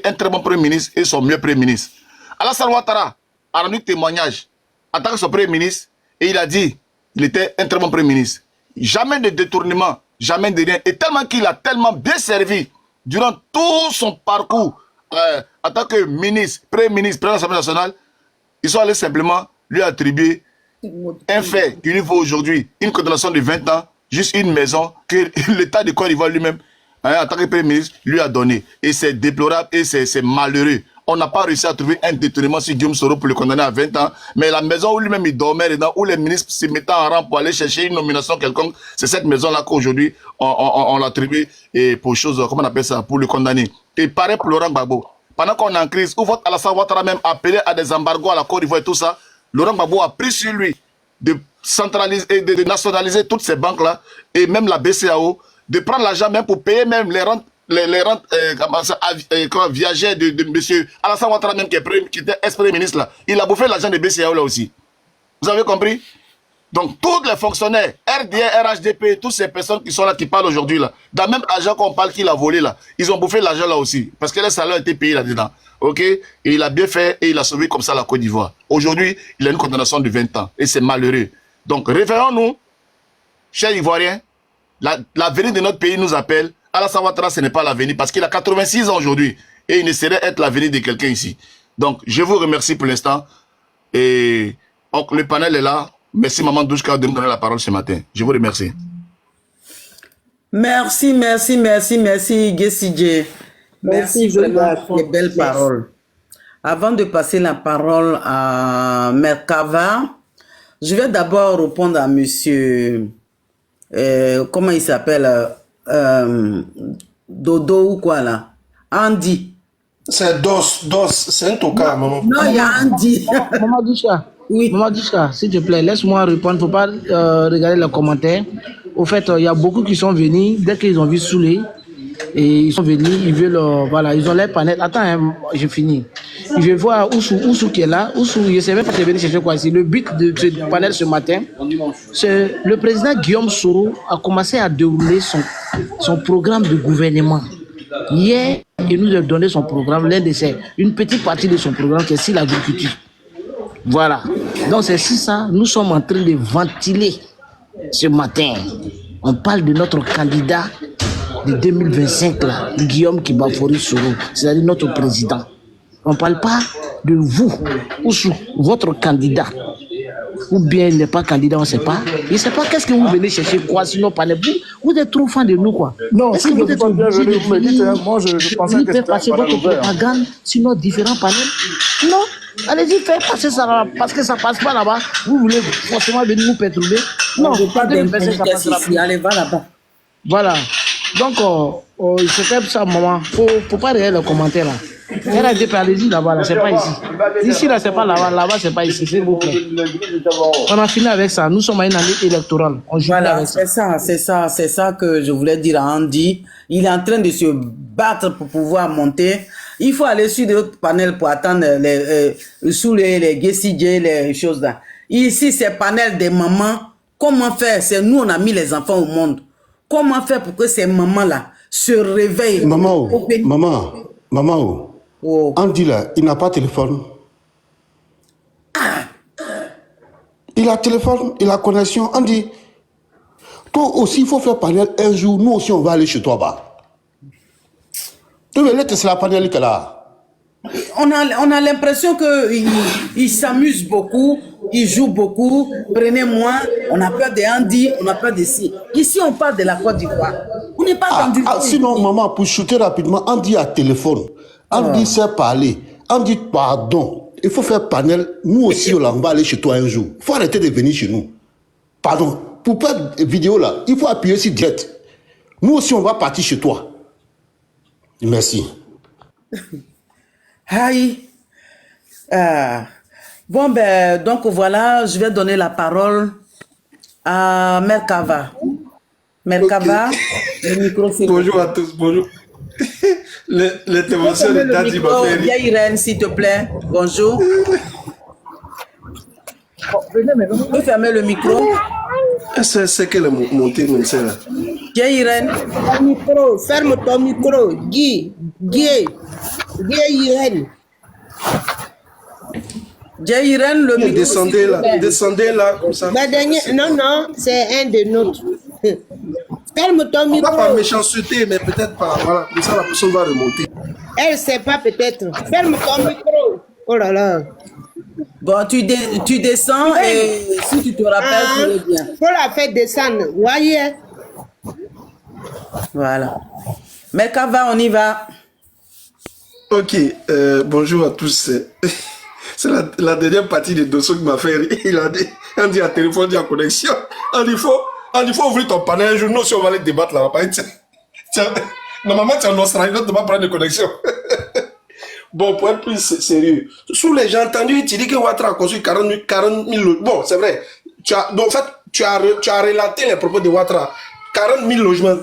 un très bon Premier ministre et son mieux Premier ministre. Alassane Ouattara a rendu témoignage en tant que son Premier ministre et il a dit qu'il était un très bon Premier ministre. Jamais de détournement, jamais de rien. Et tellement qu'il a tellement bien servi durant tout son parcours en tant que ministre, Premier ministre, président de l'Assemblée nationale, ils sont allés simplement lui attribuer un fait qui lui vaut aujourd'hui une condamnation de 20 ans, juste une maison que l'État de Côte d'Ivoire lui-même, en tant que Premier ministre, lui a donné. Et c'est déplorable et c'est malheureux. On n'a pas réussi à trouver un détournement sur Guillaume Soro pour le condamner à 20 ans, mais la maison où lui-même il dormait dedans, où les ministres se mettaient en rang pour aller chercher une nomination quelconque, c'est cette maison-là qu'aujourd'hui on l'attribue pour chose, comment on appelle ça, pour le condamner. Et pareil pour Laurent Gbagbo. Pendant qu'on est en crise, où votre Alassane Ouattara même appelé à des embargos à la Côte d'Ivoire et tout ça, Laurent Gbagbo a pris sur lui de centraliser et de nationaliser toutes ces banques-là et même la BCAO, de prendre l'argent même pour payer même les rentes viagères de M. Alassane Ouattara même qui était ex-premier ministre là. Il a bouffé l'argent de BCAO là aussi. Vous avez compris? Donc tous les fonctionnaires, RDR, RHDP, toutes ces personnes qui sont là, qui parlent aujourd'hui là, dans le même argent qu'on parle qu'il a volé là, ils ont bouffé l'argent là aussi, parce que les salaires ont été payés là-dedans. Ok? Et il a bien fait et il a sauvé comme ça la Côte d'Ivoire. Aujourd'hui, il a une condamnation de 20 ans et c'est malheureux. Donc, réveillons-nous, chers Ivoiriens. L'avenir de notre pays nous appelle. Alassane Ouattara, ce n'est pas l'avenir parce qu'il a 86 ans aujourd'hui et il ne saurait être l'avenir de quelqu'un ici. Donc, je vous remercie pour l'instant. Et donc, le panel est là. Merci, Maman Douchka, de me donner la parole ce matin. Je vous remercie. Merci, Gessidje. Merci vraiment pour les belles paroles. Avant de passer la parole à Merkava, je vais d'abord répondre à monsieur, comment il s'appelle, Dodo ou quoi là, Andy. C'est Dos, c'est un toka, maman. Non, il y a Andy. Maman Douchka, oui. Maman Douchka, s'il te plaît, laisse-moi répondre. Il ne faut pas regarder les commentaires. Au fait, il y a beaucoup qui sont venus, dès qu'ils ont vu Souley, et ils sont venus, ils veulent, voilà, ils ont l'air panel. Attends, hein, j'ai fini. Je vais voir Oussou qui est là. Oussou, je ne sais même pas si venu chercher quoi ici. Le but de ce panel ce matin, c'est le président Guillaume Soro a commencé à dérouler son programme de gouvernement. Hier, il nous a donné son programme, une petite partie de son programme qui est sur l'agriculture. Voilà. Donc c'est si ça, nous sommes en train de ventiler ce matin. On parle de notre candidat de 2025, là, Guillaume Kibafori Soro, c'est-à-dire notre président. On ne parle pas de vous, ou votre candidat. Ou bien il n'est pas candidat, on ne sait pas. Il ne sait pas qu'est-ce que vous venez chercher, quoi, sinon pas vous êtes trop fan de nous, quoi. Non, est-ce que vous êtes obligé de vous me dites, moi je pensais que faire passer votre propagande sur nos différents panels? Non, allez-y, faites passer ça là, parce que ça ne passe pas là-bas. Vous voulez forcément venir nous perturber? Non, pas allez, va là-bas. Voilà. Donc, c'est comme ça, maman. Faut pas regarder les commentaires là. Allez-y là-bas, là, c'est pas ici. Ici, là, c'est pas là-bas, là-bas, c'est pas ici, s'il vous plaît. On a fini avec ça. Nous sommes à une année électorale. On joue voilà, avec ça. C'est ça que je voulais dire à Andy. Il est en train de se battre pour pouvoir monter. Il faut aller sur d'autres panels pour attendre sous les Gessidje, les choses là. Ici, c'est panel des mamans. Comment faire? C'est nous, on a mis les enfants au monde. Comment faire pour que ces mamans-là se réveillent? Maman, Andy là, il n'a pas de téléphone. Il a téléphone, il a connexion. Andy, toi aussi, il faut faire panel un jour. Nous aussi, on va aller chez toi bas. Tu veux c'est la panel qui est là. On a l'impression qu'il s'amuse beaucoup, il joue beaucoup. Prenez-moi, on a peur de Andy, on a peur de si. Ici, on parle de la Côte d'Ivoire. On n'est pas dans du sinon, maman, pour shooter rapidement, Andy a téléphone. Andy sait parler. Andy, pardon. Il faut faire panel. Nous aussi, on va aller chez toi un jour. Il faut arrêter de venir chez nous. Pardon. Pour faire vidéo là, il faut appuyer sur direct. Nous aussi, on va partir chez toi. Merci. Aïe. Bon, ben, donc voilà, je vais donner la parole à Merkava. Merkava, le micro c'est bonjour à tous, bonjour. L'intervention de Tati m'a fait rire. Irène, s'il te plaît. Bonjour. Vous pouvez fermer le micro. C'est qu'elle est montée comme ça là. Irène. Micro, ferme ton micro. Guy Irène. Irène, le micro. Descendez là, comme ça. Non, c'est un de nôtres. Ferme ton micro. Pas par méchanceté, mais peut-être pas. Voilà, comme ça la personne va remonter. Elle sait pas peut-être. Ferme ton micro. Oh là là. Bon, tu descends et si tu te rappelles, tu reviens. Faut la faire descendre. Voyez. Voilà. Merkava, on y va. Ok, bonjour à tous. C'est la dernière partie de dossier qui m'a fait rire. Il a dit, on dit à téléphone, on dit à connexion. Il faut ouvrir ton panel un jour. Nous, si on va aller débattre là, normalement, tu es en Australie, tu ne vas pas prendre de connexion. Bon, pour être plus sérieux, sous les gens entendus, tu dis que Ouattara a construit 40 000 logements. Bon, c'est vrai. Donc, en fait, tu as relaté les propos de Ouattara. 40 000 logements.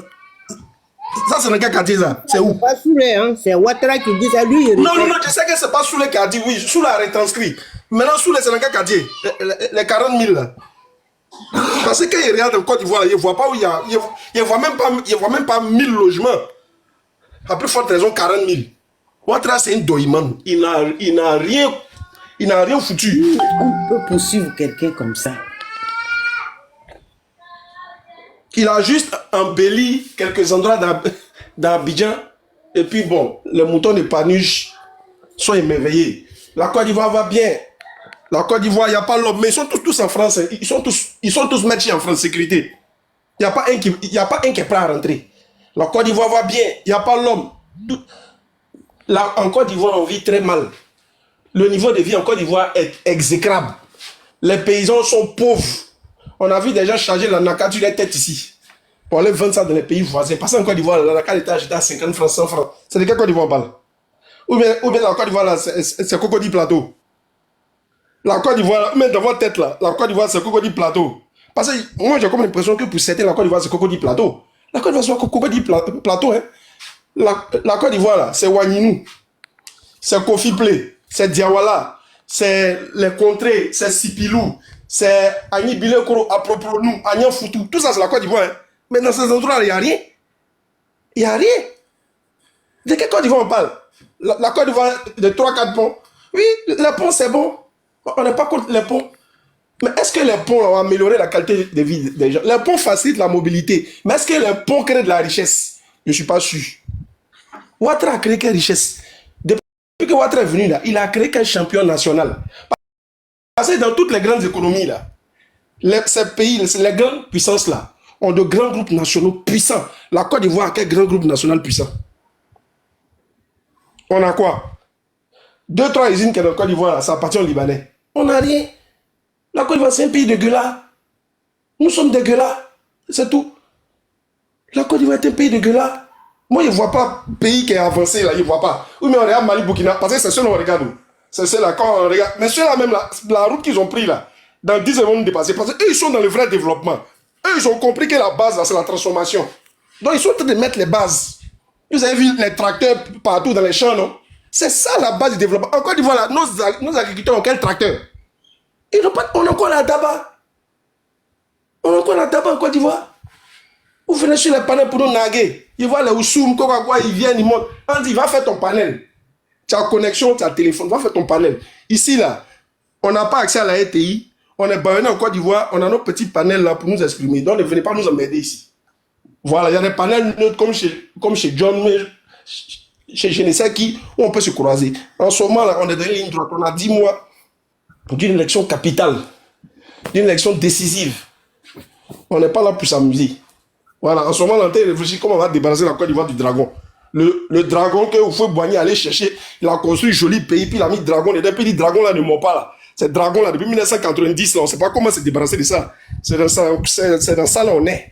Ça, c'est dans quel quartier, ça? C'est où? Pas Souley, hein. C'est Ouattara qui dit ça, lui. Non, je sais que c'est pas Souley qui a dit, oui. Souley a retranscrit. Maintenant, Souley, c'est dans quel quartier? Les 40 000, là. Parce que quand il regarde en Côte d'Ivoire, il ne voit pas où il y a. Il ne voit même pas 1000 logements. À plus forte raison, 40 000. Ouattara, c'est un doïman. Il n'a rien foutu. On peut poursuivre quelqu'un comme ça. Il a juste embelli quelques endroits d'Abidjan. Et puis bon, les moutons de Panuche sont émerveillés. La Côte d'Ivoire va bien. La Côte d'Ivoire, il n'y a pas l'homme. Mais ils sont tous en France. Ils sont tous métiers en France sécurité. Il n'y a pas un qui est prêt à rentrer. La Côte d'Ivoire va bien. Il n'y a pas l'homme. En Côte d'Ivoire, on vit très mal. Le niveau de vie en Côte d'Ivoire est exécrable. Les paysans sont pauvres. On a vu déjà charger la nacature des têtes ici. Pour aller vendre ça dans les pays voisins. Parce qu'en Côte d'Ivoire, la nacature était achetée à 50 francs, 100 francs. C'est de quelle Côte d'Ivoire on parle? Ou bien la Côte d'Ivoire, c'est Cocody Plateau. La Côte d'Ivoire, même dans votre tête là, la Côte d'Ivoire, c'est Cocody Plateau. Parce que moi, j'ai comme l'impression que pour certains, la Côte d'Ivoire, c'est Cocody Plateau. La Côte d'Ivoire, c'est Cocody Plateau. Hein. La Côte d'Ivoire, là, c'est Waninou. C'est Kofi Plé. C'est Diawala. C'est les contrées. C'est Sipilou. C'est Agni Bilekoro, Apropronou, Agnan Foutou. Tout ça, c'est la Côte d'Ivoire. Hein. Mais dans ces endroits-là, il n'y a rien. Il n'y a rien. De quelle Côte d'Ivoire on parle? La Côte d'Ivoire de 3-4 ponts. Oui, les ponts, c'est bon. On n'est pas contre les ponts. Mais est-ce que les ponts ont amélioré la qualité de vie des gens? Les ponts facilitent la mobilité. Mais est-ce que les ponts créent de la richesse? Je ne suis pas sûr. Ouattara a créé quelle richesse? Depuis que Ouattara est venu là, il a créé quel champion national? Parce que dans toutes les grandes économies là, ces pays, les grandes puissances là, ont de grands groupes nationaux puissants. La Côte d'Ivoire a quel grand groupe national puissant? On a quoi? 2-3 usines qui sont dans la Côte d'Ivoire, ça appartient aux Libanais. On n'a rien. La Côte d'Ivoire, c'est un pays de gueulards. Nous sommes des gueulards. C'est tout. La Côte d'Ivoire est un pays de gueulards. Moi, je ne vois pas pays qui est avancé là, je ne vois pas. Ou mais on regarde Mali, Burkina, parce que c'est ceux qu'on regarde. C'est ceux-là, quand on regarde. Mais ceux-là même, la route qu'ils ont pris là, dans 10 ans, ils vont nous dépasser. Parce qu'eux, ils sont dans le vrai développement. Eux, ils ont compris que la base, là, c'est la transformation. Donc, ils sont en train de mettre les bases. Vous avez vu les tracteurs partout dans les champs, non? C'est ça la base du développement. En Côte d'Ivoire, nos agriculteurs ont quel tracteur? Ils n'ont pas. On a encore la daba. On a encore la daba en Côte d'Ivoire. Vous venez sur les panels pour nous naguer. Ils voient les Oussoum, quoi, ils viennent, ils montent. On dit, va faire ton panel. Tu as connexion, tu as téléphone, va faire ton panel. Ici, là, on n'a pas accès à la RTI. On est baronné en Côte d'Ivoire. On a nos petits panels là pour nous exprimer. Donc, ne venez pas nous emmerder ici. Voilà, il y a des panels neutres comme chez John, mais chez je ne sais qui, où on peut se croiser. En ce moment, là, on est dans une ligne droite. On a 10 mois d'une élection capitale, d'une élection décisive. On n'est pas là pour s'amuser. Voilà, en ce moment, on est réfléchir comment on va débarrasser la Côte d'Ivoire du dragon. Le dragon que Houphouët-Boigny allait chercher, il a construit un joli pays, puis il a mis dragon. Et depuis, le dragon là ne ment pas là. C'est dragon là, depuis 1990, là, on ne sait pas comment se débarrasser de ça. C'est dans ça là on est.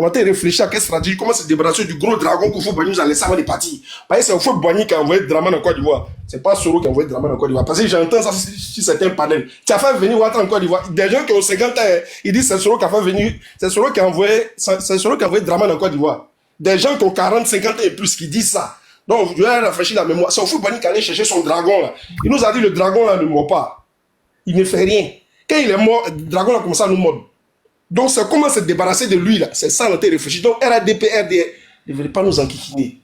On a réfléchi à quelle stratégie, comment se débarrasser du gros dragon qu'Houphouët-Boigny nous a laissé avant de partir. Parce que c'est Houphouët-Boigny qui a envoyé Dramane en Côte d'Ivoire. C'est pas Soro qui a envoyé Dramane en Côte d'Ivoire. Parce que j'entends ça sur certains panels. Tu as fait venir Ouattara en Côte d'Ivoire. Des gens qui ont 50 ans, ils disent c'est Soro qui a fait venir, c'est Soro qui a envoyé Dramane en Côte d'Ivoire. Des gens qui ont 40, 50 ans et plus qui disent ça. Donc, je vais rafraîchir la mémoire. C'est Houphouët-Boigny qui allait chercher son dragon là. Il nous a dit le dragon là ne mord pas. Il ne fait rien. Quand il est mort, le dragon là commence à nous mordre. Donc, c'est comment se débarrasser de lui, là. C'est ça, on a été réfléchi. Donc, RADP, RDR, ne venez pas nous enquiquiner.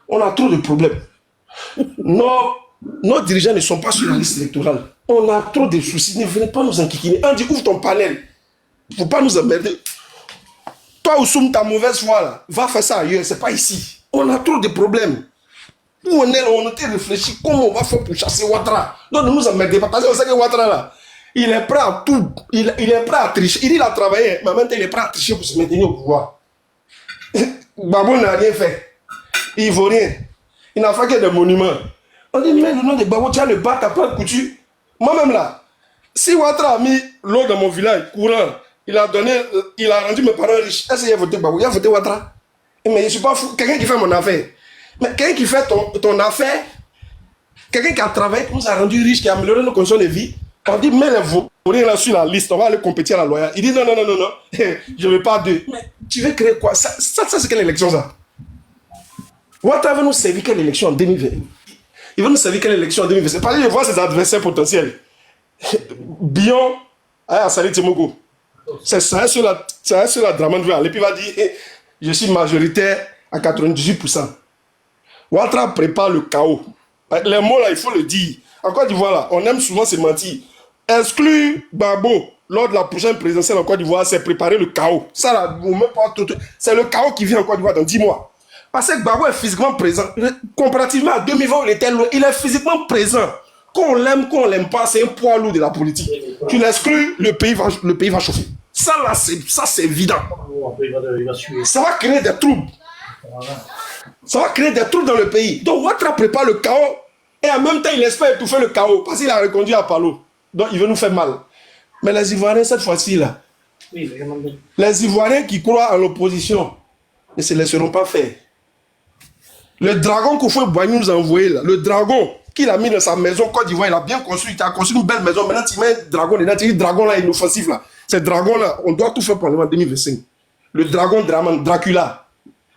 On a trop de problèmes. Nos dirigeants ne sont pas sur la liste électorale. On a trop de soucis. Ne venez pas nous enquiquiner. On dit, ouvre ton panel. Il ne faut pas nous emmerder. Toi, Oussoum, ta mauvaise foi, là, va faire ça ailleurs. C'est pas ici. On a trop de problèmes. Où on a été réfléchi. Comment on va faire pour chasser Ouattara? Donc, ne nous emmerdez pas. Parce qu'on sait que Ouattara, là, il est prêt à tout. Il est prêt à tricher. Il dit qu'il a travaillé, mais maintenant il est prêt à tricher pour se maintenir au pouvoir. Babou n'a rien fait. Il ne vaut rien. Il n'a fait que des monuments. On dit, mais le nom de Babou, tu as le bac à plein de couture. Moi-même là, si Ouattara a mis l'eau dans mon village, courant, il a rendu mes parents riches. Est-ce qu'il a voté Babou? Il a voté Ouattara. Mais je ne suis pas fou. Quelqu'un qui fait mon affaire. Mais quelqu'un qui fait ton affaire, quelqu'un qui a travaillé, qui nous a rendu riches, qui a amélioré nos conditions de vie. On dit, mais les vauriens là sur la liste, on va aller compétir à la loyale. Il dit, non, je ne veux pas d'eux. Mais tu veux créer quoi? Ça c'est quelle élection ça? Ouattara va nous servir quelle élection en 2020? Il va nous servir quelle élection en 2020? Parce qu'il voit ses adversaires potentiels. Bion, Salé Timogo. C'est ça, sur la Dramane veut aller. Puis il va dire, je suis majoritaire à 98%. Ouattara prépare le chaos. Les mots là, il faut le dire. En Côte d'Ivoire là, on aime souvent se mentir. Exclure Babo lors de la prochaine présidentielle en Côte d'Ivoire, c'est préparer le chaos. Ça, là, c'est le chaos qui vient en Côte d'Ivoire dans 10 mois. Parce que Gbagbo est physiquement présent. Comparativement à 2020, il était loin. Il est physiquement présent. Qu'on l'aime, qu'on l'aime pas, c'est un poids lourd de la politique. Tu l'exclus, le pays va chauffer. Ça, là, c'est évident. Ça va créer des troubles. Ça va créer des troubles dans le pays. Donc, Ouattara prépare le chaos et en même temps, il espère étouffer le chaos parce qu'il a reconduit à Palo. Donc, il veut nous faire mal. Mais les Ivoiriens, cette fois-ci, là, les Ivoiriens qui croient en l'opposition ne se laisseront pas faire. Le dragon qu'Houphouët-Boigny nous a envoyé, là, le dragon qu'il a mis dans sa maison Côte d'Ivoire, il a bien construit, il a construit une belle maison. Maintenant, tu mets un dragon dedans, tu dis dragon là, inoffensif là. Ce dragon-là, on doit tout faire pour aller en 2025. Le dragon Dracula,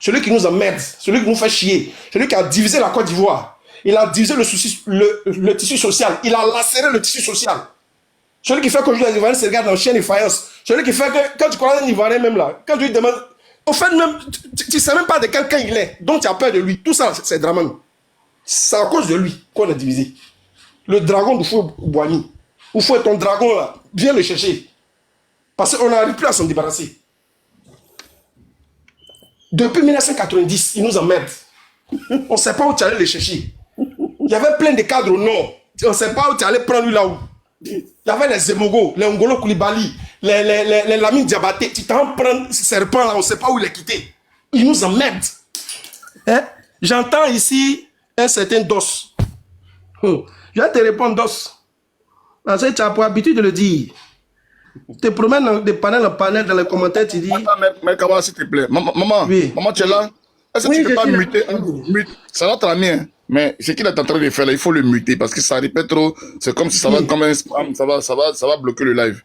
celui qui nous emmerde, celui qui nous fait chier, celui qui a divisé la Côte d'Ivoire. Il a divisé le tissu social, il a lacéré le tissu social. Celui qui fait que les Ivoiriens se regardent dans le chien de faïence. Celui qui fait que quand tu crois un Ivoirien même là, quand tu lui demandes, au fait même, tu ne sais même pas de quel camp il est, donc tu as peur de lui. Tout ça, c'est Dramane. C'est à cause de lui qu'on a divisé. Le dragon d'Houphouët-Boigny. Houphouët, ton dragon là, viens le chercher. Parce qu'on n'arrive plus à s'en débarrasser. Depuis 1990, ils nous emmerdent. On ne sait pas où tu allais les chercher. Il y avait plein de cadres au nord. On ne sait pas où tu allais prendre lui là-haut. Il y avait les Zemogo, les Ngolo Koulibaly, les Lamine Diabaté. Tu t'en prends ce serpent là, on ne sait pas où il est quitté. Ils nous emmerdent. Hein? J'entends ici un certain Dos. Je vais te répondre Dos. Parce que tu as pour habitude de le dire. Tu te promènes de panel en panel dans les commentaires, tu dis... Attends, Merkaba, s'il te plaît. Maman, oui. Maman, tu es là? Est-ce que tu ne peux pas muter? Ça va très bien. Mais ce qu'il est en train de faire là, il faut le muter parce que ça répète trop. C'est comme si ça va comme un spam, ça va bloquer le live.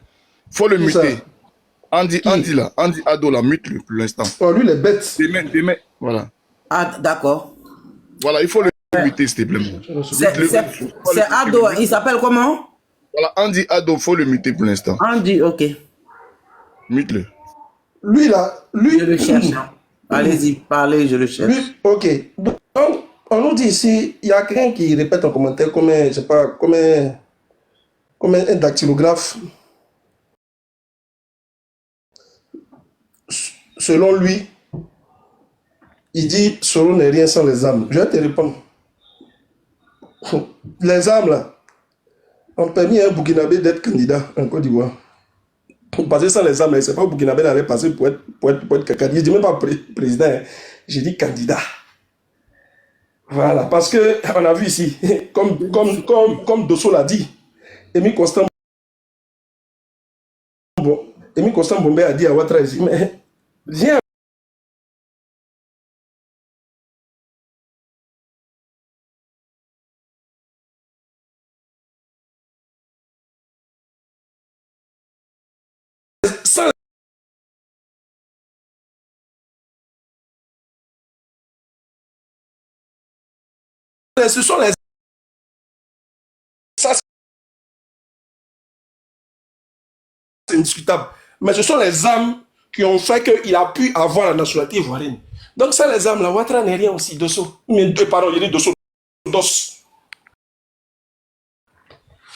Il faut le muter. Andy Ado là, mute-le pour l'instant. Oh, lui, il est bête. Demain, voilà. Ah, d'accord. Voilà, il faut le muter, s'il te plaît. C'est Ado, il s'appelle comment? Voilà, Andy Ado, il faut le muter pour l'instant. Andy, ok. Mute-le. Lui là, lui... Je le cherche. Allez-y, parlez, je le cherche. Lui, ok. Donc, on nous dit ici, il y a quelqu'un qui répète en commentaire comme un, je sais pas, comme un dactylographe. Selon lui, il dit Soro n'est rien sans les âmes. Je vais te répondre. Les âmes là ont permis à un Burkinabé d'être candidat en Côte d'Ivoire. Parce que sans les âmes, c'est pas au Burkinabé d'aller passer pour être candidat. Je dis même pas président, hein. J'ai dit candidat. Voilà, parce que on a vu ici, comme Dosso l'a dit, Émile Constant Bombay a dit à Ouattara ici, mais viens. Ce sont les... Ça, c'est indiscutable. Mais ce sont les âmes qui ont fait qu'il a pu avoir la nationalité ivoirienne. Donc, ça, les âmes, là, Ouattara n'est rien aussi, Dosso. Pardon, il dit Dosso. Dos.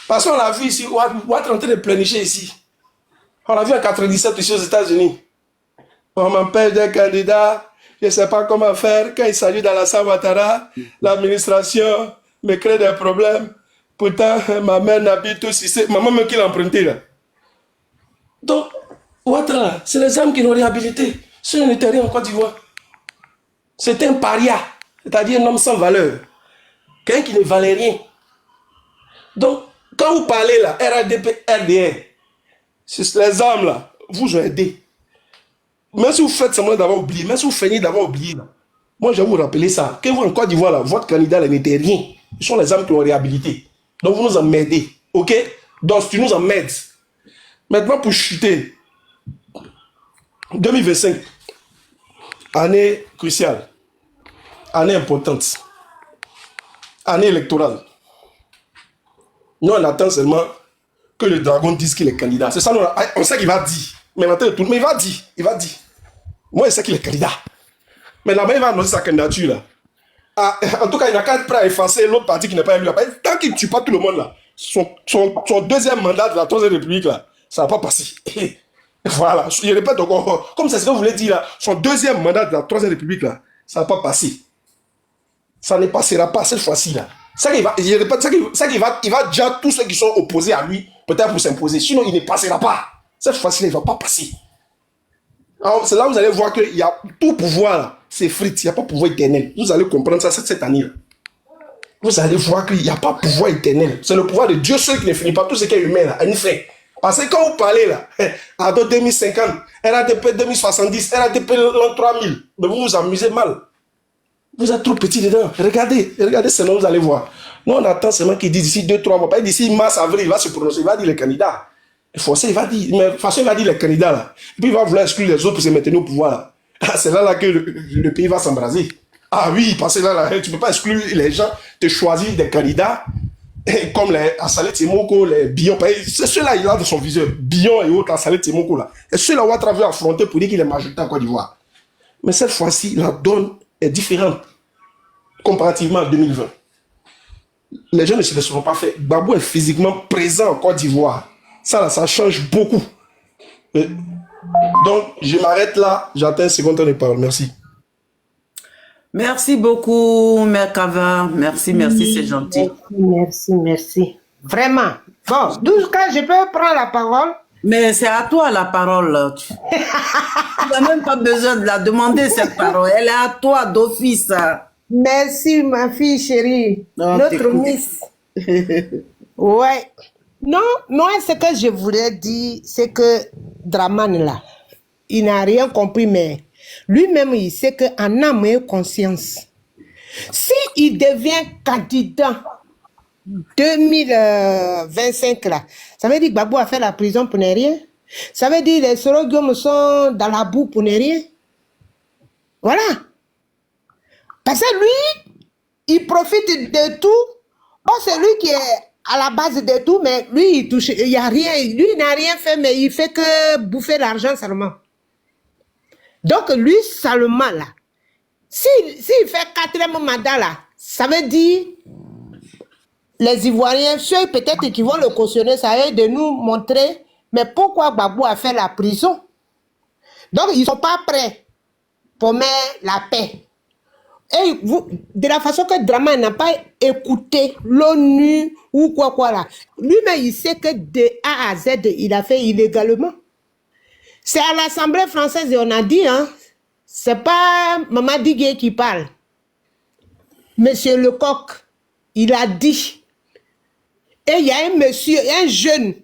Parce qu'on l'a vu ici, Ouattara est en train de pleurnicher ici. On l'a vu en 97 ici aux États-Unis. On m'empêche d'être candidat. Je ne sais pas comment faire. Quand il s'agit d'Alassane Ouattara, l'administration me crée des problèmes. Pourtant, ma mère n'habite aussi. C'est maman même qui l'a emprunté là. Donc, Ouattara, c'est les âmes qui l'ont réhabilité. Ce n'était rien en Côte d'Ivoire. C'était un paria, c'est-à-dire un homme sans valeur. Quelqu'un qui ne valait rien. Donc, quand vous parlez là, RADP, RDR, c'est les âmes là, vous ont aidé. Même si vous faites semblant d'avoir oublié, même si vous feignez d'avoir oublié, là, moi je vais vous rappeler ça. Que vous en Côte d'Ivoire, là, votre candidat n'était rien. Ce sont les âmes qui l'ont réhabilité. Donc vous nous emmerdez. Ok? Donc tu nous emmerdes. Maintenant pour chuter. 2025. Année cruciale. Année importante. Année électorale. Nous on attend seulement que le dragon dise qu'il est candidat. C'est ça, on sait qu'il va dire. Mais il va dire. Il va dire. Moi, je sais qu'il est candidat. Mais là-bas, il va annoncer sa candidature. Là. Ah, en tout cas, il n'a qu'à être prêt à effacer l'autre parti qui n'est pas élu. Là. Tant qu'il ne tue pas tout le monde, là, son deuxième mandat de la Troisième République, là, Ça va pas passer. Voilà, je répète encore, comme c'est ce que vous voulez dire là, son deuxième mandat de la Troisième République là, ça va pas passer. Ça ne passera pas cette fois-ci là. Ça qu'il va, je répète, il va déjà tous ceux qui sont opposés à lui, peut-être pour s'imposer. Sinon, il ne passera pas. Cette fois-ci, il ne va pas passer. Alors, c'est là où vous allez voir qu'il y a tout pouvoir là, c'est frites, il n'y a pas pouvoir éternel. Vous allez comprendre ça cette année là. Vous allez voir qu'il n'y a pas pouvoir éternel. C'est le pouvoir de Dieu seul qui ne finit pas. Tout ce qui est humain là, il fait. Parce que quand vous parlez là, en 2050, RADP 2070, RADP l'an 3000, mais vous vous amusez mal. Vous êtes trop petit dedans. Regardez seulement, vous allez voir. Nous, on attend seulement qu'il dise d'ici 2-3 mois. Pas d'ici mars, avril, il va se prononcer, il va dire les candidats. Il faut il va dire, mais de toute façon, il va dire les candidats là. Et puis il va vouloir exclure les autres pour se maintenir au pouvoir là. Ah, c'est là que le pays va s'embraser. Ah oui, parce que là, tu ne peux pas exclure les gens, te choisir des candidats comme les Assalé Timoko, les Bion. C'est ceux-là, il a dans son viseur. Bion et autres, Assalé Timoko là. Et ceux-là, on va travailler affronter pour dire qu'il est majoritaire en Côte d'Ivoire. Mais cette fois-ci, la donne est différente comparativement à 2020. Les gens ne se le seront pas fait. Gbagbo est physiquement présent en Côte d'Ivoire. Ça, là, ça change beaucoup. Donc, je m'arrête là. J'attends un second temps de parole. Merci. Merci beaucoup, Mère Kava. Merci, c'est gentil. Merci. Vraiment. Bon, 12 cas, je peux prendre la parole? Mais c'est à toi la parole. Tu n'as même pas besoin de la demander, cette parole. Elle est à toi d'office. Merci, ma fille chérie. Notre Miss. Ouais. Non, moi, ce que je voulais dire, c'est que Dramane, là, il n'a rien compris, mais lui-même, il sait qu'en âme et conscience, s'il devient candidat 2025 là, ça veut dire que Gbagbo a fait la prison pour ne rien. Ça veut dire que les Soroguium sont dans la boue pour ne rien. Voilà. Parce que lui, il profite de tout. Oh, c'est lui qui est à la base de tout, mais lui, il touche, il n'y a rien. Lui, il n'a rien fait, mais il fait que bouffer l'argent seulement. Donc, lui, seulement là, s'il fait 4e mandat là, ça veut dire les Ivoiriens, ceux peut-être qui vont le cautionner, ça va être de nous montrer, mais pourquoi Gbagbo a fait la prison? Donc, ils ne sont pas prêts pour mettre la paix. Et vous, de la façon que Dramane n'a pas écouté l'ONU ou quoi là, lui-même, il sait que de A à Z, il a fait illégalement. C'est à l'Assemblée française et on a dit, hein, c'est pas Maman Digué qui parle. Monsieur Lecoq, il a dit. Et il y a un monsieur, un jeune,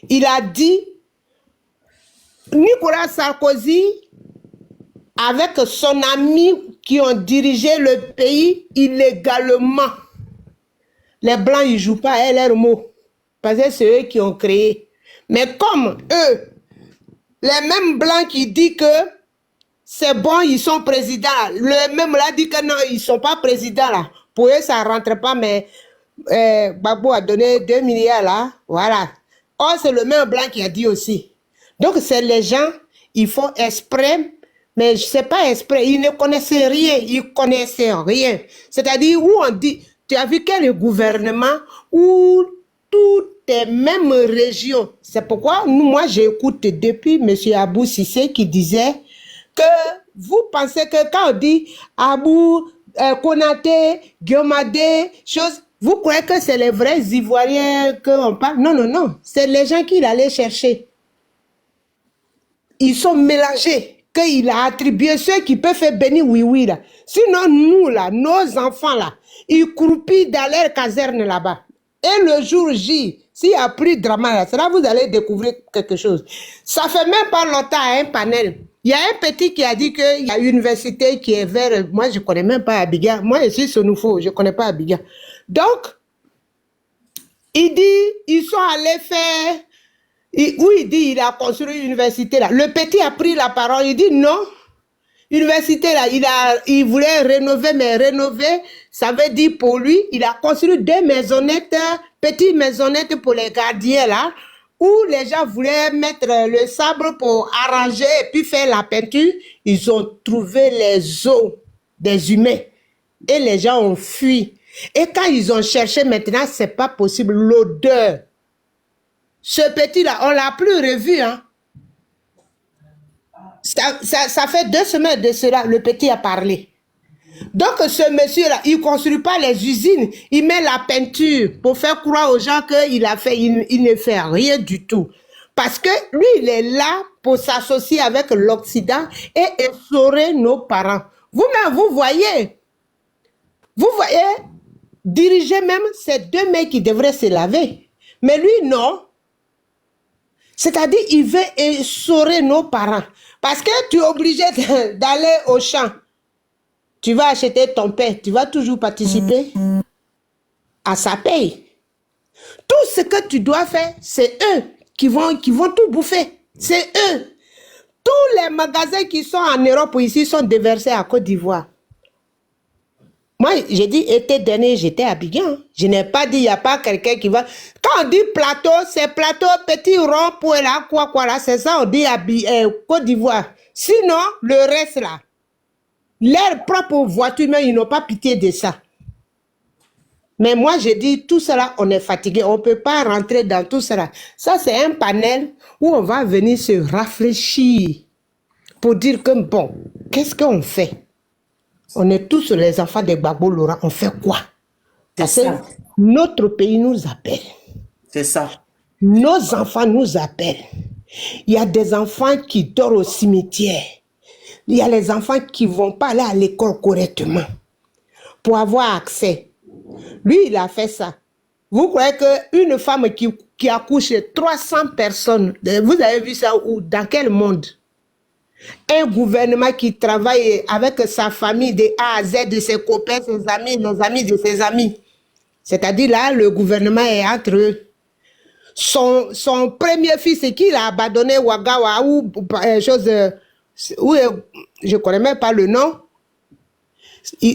il a dit, Nicolas Sarkozy, avec son ami qui ont dirigé le pays illégalement. Les Blancs, ils ne jouent pas à leurs mots. Parce que c'est eux qui ont créé. Mais comme eux, les mêmes Blancs qui disent que c'est bon, ils sont présidents. Le même là dit que non, ils ne sont pas présidents là. Pour eux, ça ne rentre pas, mais Gbagbo a donné 2 milliards là. Voilà. Oh, c'est le même Blanc qui a dit aussi. Donc, c'est les gens, ils font exprès. Mais je ne sais pas exprès, ils ne connaissaient rien, ils connaissaient rien. C'est-à-dire où on dit, tu as vu quel gouvernement où toutes les mêmes régions. C'est pourquoi moi j'écoute depuis M. Abou Sissé qui disait que vous pensez que quand on dit Abou, Konaté, Guillaumadé, choses, vous croyez que c'est les vrais Ivoiriens qu'on parle? Non. C'est les gens qu'il allait chercher. Ils sont mélangés. Qu'il a attribué ceux qui peuvent faire bénir oui là. Sinon, nous là, nos enfants là, ils croupissent dans leur caserne là-bas. Et le jour J, s'il n'y a plus de drama là, c'est là que vous allez découvrir quelque chose. Ça fait même pas longtemps à un panel. Il y a un petit qui a dit qu'il y a une université qui est vers... Moi, je ne connais même pas Abidjan. Moi, je suis Sonoufo, je ne connais pas Abidjan. Donc, il dit, ils sont allés faire... Où il dit il a construit une université là. Le petit a pris la parole, il dit non. Université là, il voulait rénover, mais rénover, ça veut dire pour lui, il a construit 2 maisonnettes, petites maisonnettes pour les gardiens là, où les gens voulaient mettre le sable pour arranger et puis faire la peinture. Ils ont trouvé les os des humains et les gens ont fui. Et quand ils ont cherché maintenant, c'est pas possible, l'odeur. ce petit-là, on l'a plus revu. Hein. Ça fait 2 semaines de cela, le petit a parlé. Donc, ce monsieur-là, il ne construit pas les usines, il met la peinture pour faire croire aux gens qu'il a fait, il ne fait rien du tout. Parce que lui, il est là pour s'associer avec l'Occident et essorer nos parents. Vous-même, vous voyez, diriger même ces 2 mecs qui devraient se laver. Mais lui, non. C'est-à-dire, il veut essorer nos parents. Parce que tu es obligé d'aller au champ. Tu vas acheter ton pain, tu vas toujours participer à sa paye. Tout ce que tu dois faire, c'est eux qui vont tout bouffer. C'est eux. Tous les magasins qui sont en Europe ou ici sont déversés à Côte d'Ivoire. Moi, j'ai dit, été dernier, j'étais à Abidjan. Je n'ai pas dit, il n'y a pas quelqu'un qui va... Quand on dit plateau, c'est plateau, petit rond, pour là, quoi, là, c'est ça, on dit Côte d'Ivoire. Sinon, le reste là, leur propre voiture, mais ils n'ont pas pitié de ça. Mais moi, j'ai dit, tout cela, on est fatigué. On ne peut pas rentrer dans tout cela. Ça, c'est un panel où on va venir se réfléchir pour dire que, bon, qu'est-ce qu'on fait? On est tous les enfants de Gbagbo Laurent. On fait quoi? Parce que notre pays nous appelle. C'est ça. Nos enfants nous appellent. Il y a des enfants qui dorment au cimetière. Il y a les enfants qui ne vont pas aller à l'école correctement pour avoir accès. Lui, il a fait ça. Vous croyez qu'une femme qui accouche 300 personnes, vous avez vu ça où? Dans quel monde? Un gouvernement qui travaille avec sa famille de A à Z, de ses copains, ses amis, les amis de ses amis. C'est-à-dire là, le gouvernement est entre eux. Son premier fils, c'est qu'il a abandonné Ouagawa ou chose... je ne connais même pas le nom.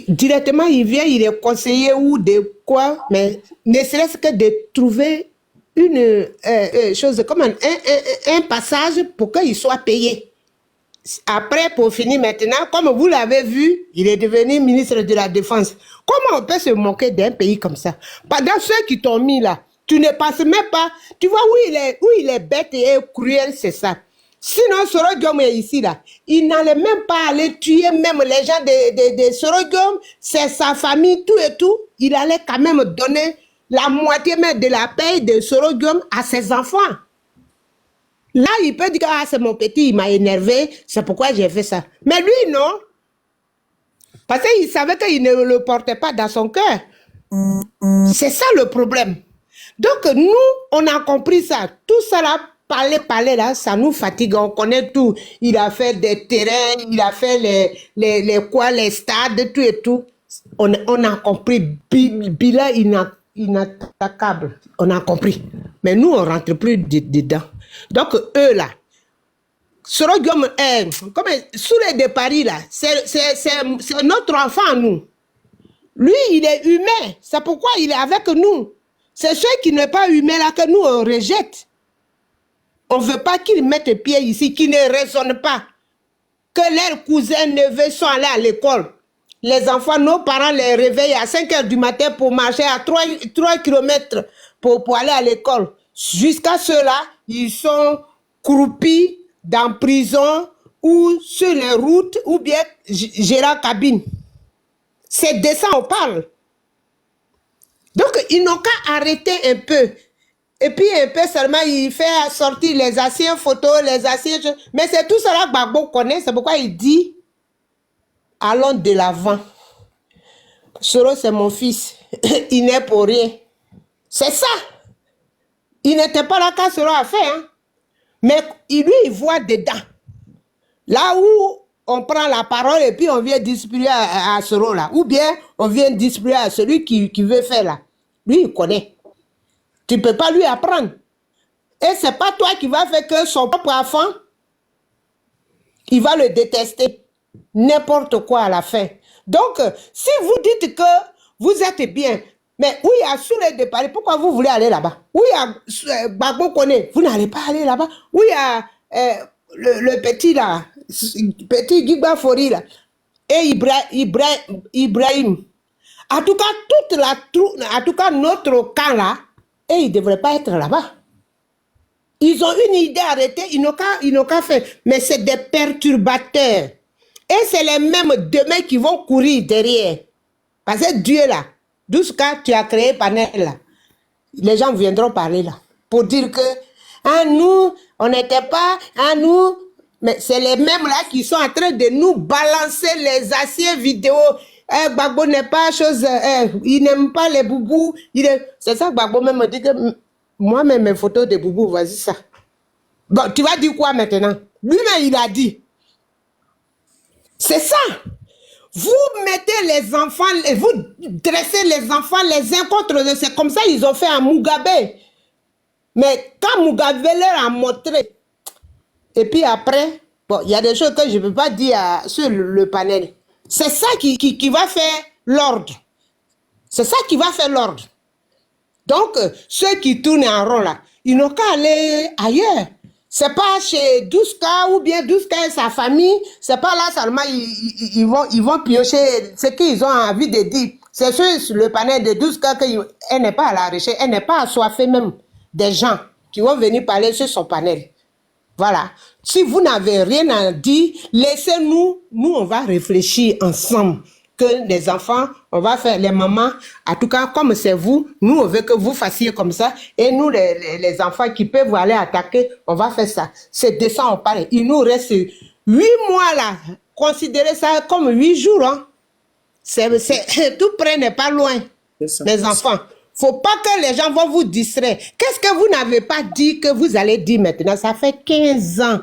Directement, il vient, il est conseiller ou de quoi, mais ne serait-ce que de trouver une chose comme un passage pour qu'il soit payé. Après, pour finir maintenant, comme vous l'avez vu, il est devenu ministre de la Défense. Comment on peut se moquer d'un pays comme ça? Pendant ceux qui t'ont mis là, tu ne penses même pas. Tu vois où il est bête et cruel, c'est ça. Sinon, Soro Diom est ici là. Il n'allait même pas aller tuer même les gens de Soro Diom. C'est sa famille, tout et tout. Il allait quand même donner la moitié même de la paye de Soro Diom à ses enfants. Là, il peut dire, ah, c'est mon petit, il m'a énervé, c'est pourquoi j'ai fait ça. Mais lui, non. Parce qu'il savait qu'il ne le portait pas dans son cœur. C'est ça le problème. Donc, nous, on a compris ça. Tout ça là, parler là, ça nous fatigue. On connaît tout. Il a fait des terrains, il a fait les stades, tout et tout. On a compris. Bilan inattaquable. On a compris. Mais nous, on ne rentre plus dedans. Donc, eux là, Soro Diom, Souley de Paris là, c'est notre enfant, nous. Lui, il est humain. C'est pourquoi il est avec nous. C'est ceux qui n'est pas humain là que nous, on rejette. On ne veut pas qu'ils mettent pied ici, qu'ils ne raisonnent pas. Que leurs cousins, neveux sont allés à l'école. Les enfants, nos parents les réveillent à 5 h du matin pour marcher à 3 km pour aller à l'école. Jusqu'à ceux-là, ils sont croupis dans prison ou sur les routes ou bien gérant cabine. C'est de ça on parle. Donc, ils n'ont qu'à arrêter un peu. Et puis, un peu seulement, il fait sortir les anciennes photos, les anciennes... Mais c'est tout cela que Gbagbo connaît. C'est pourquoi il dit, allons de l'avant. Soro, c'est mon fils. Il n'est pour rien. C'est ça. Il n'était pas là quand Soro a fait. Hein? Mais lui, il voit dedans. Là où on prend la parole et puis on vient disputer à Soro là. Ou bien on vient disputer à celui qui veut faire là. Lui, il connaît. Tu ne peux pas lui apprendre. Et ce n'est pas toi qui vas faire que son propre enfant, il va le détester. N'importe quoi à la fin. Donc, si vous dites que vous êtes bien, mais où il y a Souley de Paris, pourquoi vous voulez aller là-bas? Où il y a Gbagbo Koné, vous n'allez pas aller là-bas? Où il y a le petit là, petit Gigba Fori là, et Ibrahim. En tout cas, notre camp là, et il ne devrait pas être là-bas. Ils ont une idée arrêtée, ils n'ont qu'à faire. Mais c'est des perturbateurs. Et c'est les mêmes demain qui vont courir derrière. Parce que Dieu là, d'où ce que tu as créé Panel là, les gens viendront parler là. Pour dire que, ah nous, on n'était pas, ah nous, mais c'est les mêmes là qui sont en train de nous balancer les aciers vidéo. Gbagbo n'est pas chose, il n'aime pas les boubous. C'est ça que Gbagbo même me dit que moi-même mes photos de boubous, vas-y ça. Bon, tu vas dire quoi maintenant? Lui-même il a dit. C'est ça. Vous mettez les enfants, vous dressez les enfants les uns contre les autres. C'est comme ça ils ont fait à Mugabe. Mais quand Mugabe leur a montré, et puis après, bon, il y a des choses que je ne peux pas dire sur le panel. C'est ça qui va faire l'ordre. C'est ça qui va faire l'ordre. Donc, ceux qui tournent en rond là, ils n'ont qu'à aller ailleurs. C'est pas chez Douska ou bien Douska et sa famille. C'est pas là seulement ils vont piocher ce qu'ils ont envie de dire. C'est sur le panel de Douska qu'elle n'est pas à la recherche, elle n'est pas assoiffée même des gens qui vont venir parler sur son panel. Voilà. Si vous n'avez rien à dire, laissez-nous, nous on va réfléchir ensemble. Que les enfants, on va faire les mamans, en tout cas comme c'est vous, nous on veut que vous fassiez comme ça, et nous les enfants qui peuvent aller attaquer, on va faire ça. C'est de ça on parle. Il nous reste 8 mois là, considérez ça comme 8 jours. Hein. Tout près n'est pas loin, les enfants. Faut pas que les gens vont vous distraire. Qu'est-ce que vous n'avez pas dit que vous allez dire maintenant? Ça fait 15 ans.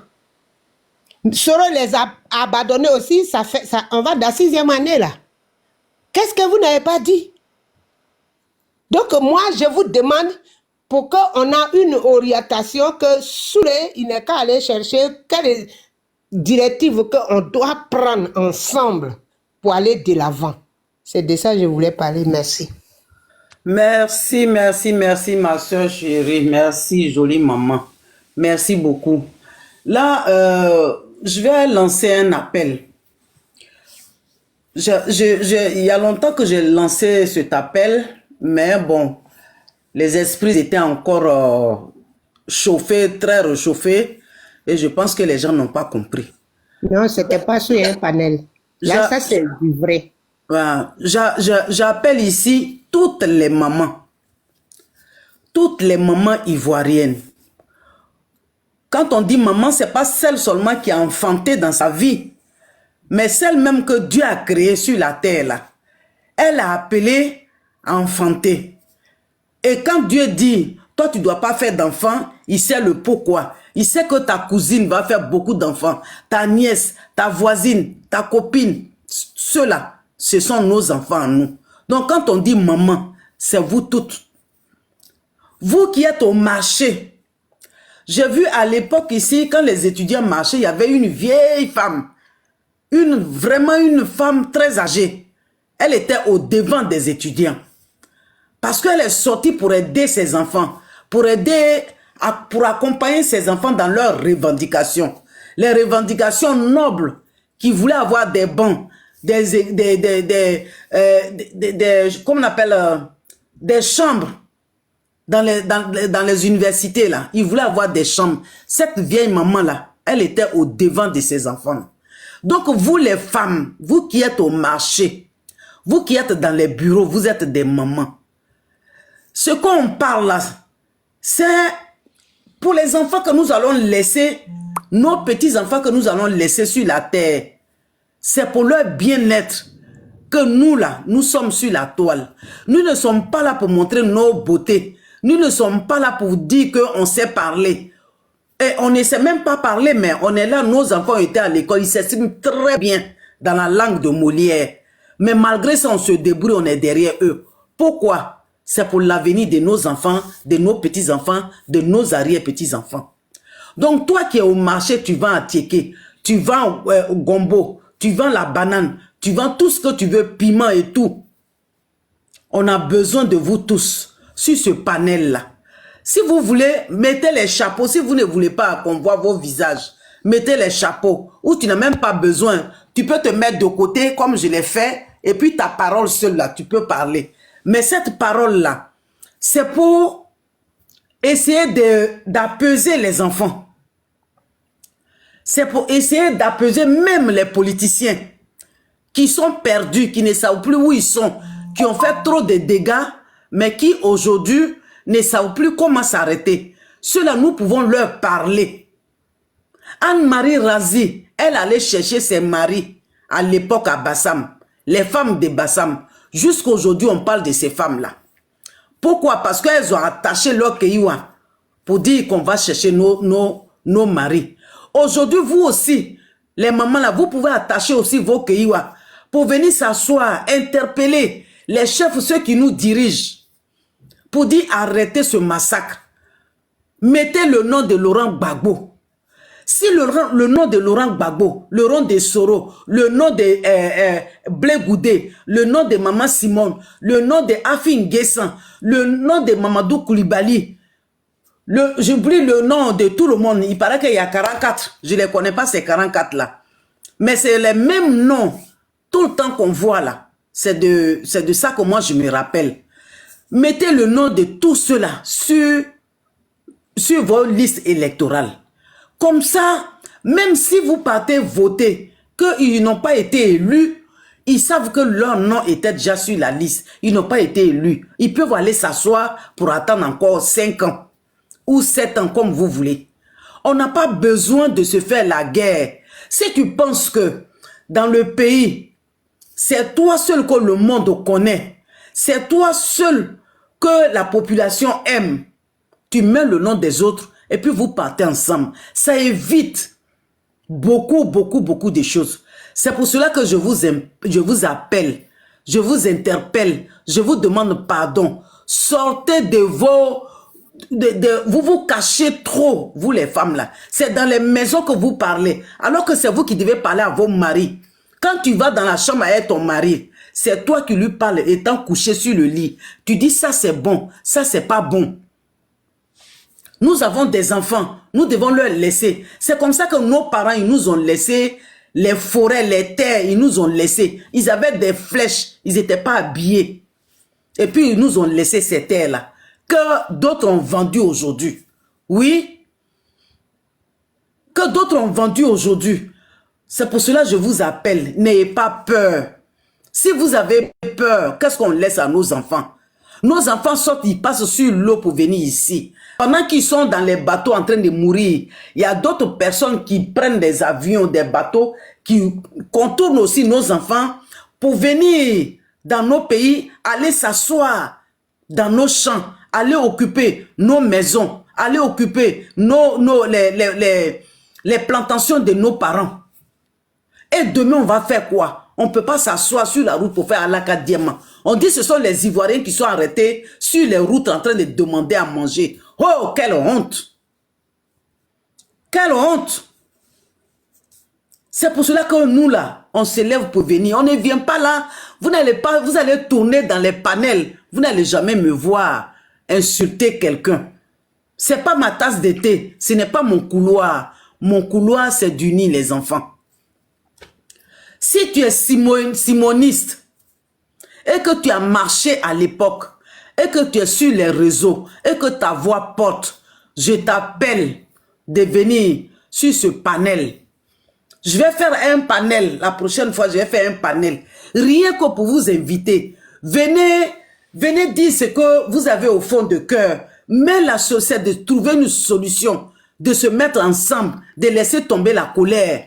Soro les a abandonnés aussi, on va dans la 6e année là. Qu'est-ce que vous n'avez pas dit? Donc moi, je vous demande pour qu'on ait une orientation que Soule, il n'est qu'à aller chercher quelles directives qu'on doit prendre ensemble pour aller de l'avant. C'est de ça que je voulais parler. Merci. Merci, merci, merci, ma soeur chérie. Merci, jolie maman. Merci beaucoup. Là, je vais lancer un appel. Il y a longtemps que j'ai lancé cet appel, mais bon, les esprits étaient encore chauffés, très réchauffés, et je pense que les gens n'ont pas compris. Non, c'était pas sur un panel. Là, ça c'est du vrai. J'appelle ici toutes les mamans ivoiriennes. Quand on dit maman, c'est pas celle seulement qui a enfanté dans sa vie, mais celle même que Dieu a créée sur la terre là. Elle a appelé à enfanter. Et quand Dieu dit, toi tu dois pas faire d'enfants, il sait le pourquoi. Il sait que ta cousine va faire beaucoup d'enfants. Ta nièce, ta voisine, ta copine, ceux-là, ce sont nos enfants à nous. Donc quand on dit maman, c'est vous toutes. Vous qui êtes au marché. J'ai vu à l'époque ici, quand les étudiants marchaient, il y avait une vieille femme. Vraiment une femme très âgée. Elle était au devant des étudiants. Parce qu'elle est sortie pour aider ses enfants. Pour accompagner ses enfants dans leurs revendications. Les revendications nobles qui voulaient avoir des bancs, comment on appelle, des chambres dans les universités là. Ils voulaient avoir des chambres. Cette vieille maman là, elle était au devant de ses enfants. Donc vous les femmes, vous qui êtes au marché, vous qui êtes dans les bureaux, vous êtes des mamans. Ce qu'on parle là, c'est pour les enfants que nous allons laisser, nos petits-enfants que nous allons laisser sur la terre. C'est pour leur bien-être que nous là, nous sommes sur la toile. Nous ne sommes pas là pour montrer nos beautés. Nous ne sommes pas là pour dire qu'on sait parler. Et on ne sait même pas parler, mais on est là, nos enfants étaient à l'école, ils s'expriment très bien dans la langue de Molière. Mais malgré ça, on se débrouille, on est derrière eux. Pourquoi? C'est pour l'avenir de nos enfants, de nos petits-enfants, de nos arrière-petits-enfants. Donc toi qui es au marché, tu vends à Tiéké, tu vends au gombo, tu vends la banane, tu vends tout ce que tu veux, piment et tout. On a besoin de vous tous sur ce panel-là. Si vous voulez, mettez les chapeaux. Si vous ne voulez pas qu'on voit vos visages, mettez les chapeaux. Ou tu n'as même pas besoin. Tu peux te mettre de côté comme je l'ai fait. Et puis ta parole seule là, tu peux parler. Mais cette parole-là, c'est pour essayer d'apaiser les enfants. C'est pour essayer d'apaiser même les politiciens qui sont perdus, qui ne savent plus où ils sont, qui ont fait trop de dégâts, mais qui aujourd'hui ne savent plus comment s'arrêter. Ceux-là, nous pouvons leur parler. Anne-Marie Razi, elle allait chercher ses maris à l'époque à Bassam, les femmes de Bassam. Jusqu'à aujourd'hui, on parle de ces femmes-là. Pourquoi? Parce qu'elles ont attaché leur Keiwa pour dire qu'on va chercher nos maris. Aujourd'hui, vous aussi, les mamans là, vous pouvez attacher aussi vos Keiwa pour venir s'asseoir, interpeller les chefs, ceux qui nous dirigent, pour dire arrêtez ce massacre. Mettez le nom de Laurent Gbagbo. Si le nom de Laurent Gbagbo, le nom de Soro, le nom de Blé Goudé, le nom de Maman Simone, le nom de Afin Guessan, le nom de Mamadou Koulibaly, j'oublie le nom de tout le monde, il paraît qu'il y a 44, je ne les connais pas ces 44 là. Mais c'est les mêmes noms, tout le temps qu'on voit là. C'est de ça que moi je me rappelle. Mettez le nom de tous ceux-là sur vos listes électorales. Comme ça, même si vous partez voter, qu'ils n'ont pas été élus, ils savent que leur nom était déjà sur la liste. Ils n'ont pas été élus. Ils peuvent aller s'asseoir pour attendre encore 5 ans ou 7 ans, comme vous voulez. On n'a pas besoin de se faire la guerre. Si tu penses que dans le pays, c'est toi seul que le monde connaît, c'est toi seul que la population aime, tu mets le nom des autres et puis vous partez ensemble. Ça évite beaucoup de choses. C'est pour cela que je vous appelle, je vous interpelle, je vous demande pardon. Sortez de vos... vous vous cachez trop, vous les femmes là. C'est dans les maisons que vous parlez, alors que c'est vous qui devez parler à vos maris. Quand tu vas dans la chambre avec ton mari, c'est toi qui lui parles étant couché sur le lit. Tu dis ça c'est bon, ça c'est pas bon. Nous avons des enfants, nous devons leur laisser. C'est comme ça que nos parents, ils nous ont laissé les forêts, les terres, ils nous ont laissé. Ils avaient des flèches, ils n'étaient pas habillés. Et puis ils nous ont laissé ces terres-là, que d'autres ont vendu aujourd'hui. Oui, que d'autres ont vendu aujourd'hui. C'est pour cela que je vous appelle, n'ayez pas peur. Si vous avez peur, qu'est-ce qu'on laisse à nos enfants? Nos enfants sortent, ils passent sur l'eau pour venir ici. Pendant qu'ils sont dans les bateaux en train de mourir, il y a d'autres personnes qui prennent des avions, des bateaux, qui contournent aussi nos enfants pour venir dans nos pays, aller s'asseoir dans nos champs, aller occuper nos maisons, aller occuper les plantations de nos parents. Et demain, on va faire quoi? On ne peut pas s'asseoir sur la route pour faire Alaka Diamant. On dit que ce sont les Ivoiriens qui sont arrêtés sur les routes en train de demander à manger. Oh, quelle honte! Quelle honte! C'est pour cela que nous, là, on se lève pour venir. On ne vient pas là. Vous n'allez pas, vous allez tourner dans les panels. Vous n'allez jamais me voir insulter quelqu'un. Ce n'est pas ma tasse de thé. Ce n'est pas mon couloir. Mon couloir, c'est d'unir les enfants. Si tu es simoniste et que tu as marché à l'époque et que tu es sur les réseaux et que ta voix porte, je t'appelle de venir sur ce panel. Je vais faire un panel, la prochaine fois je vais faire un panel, rien que pour vous inviter. Venez dire ce que vous avez au fond de cœur, mais la chose c'est de trouver une solution, de se mettre ensemble, de laisser tomber la colère.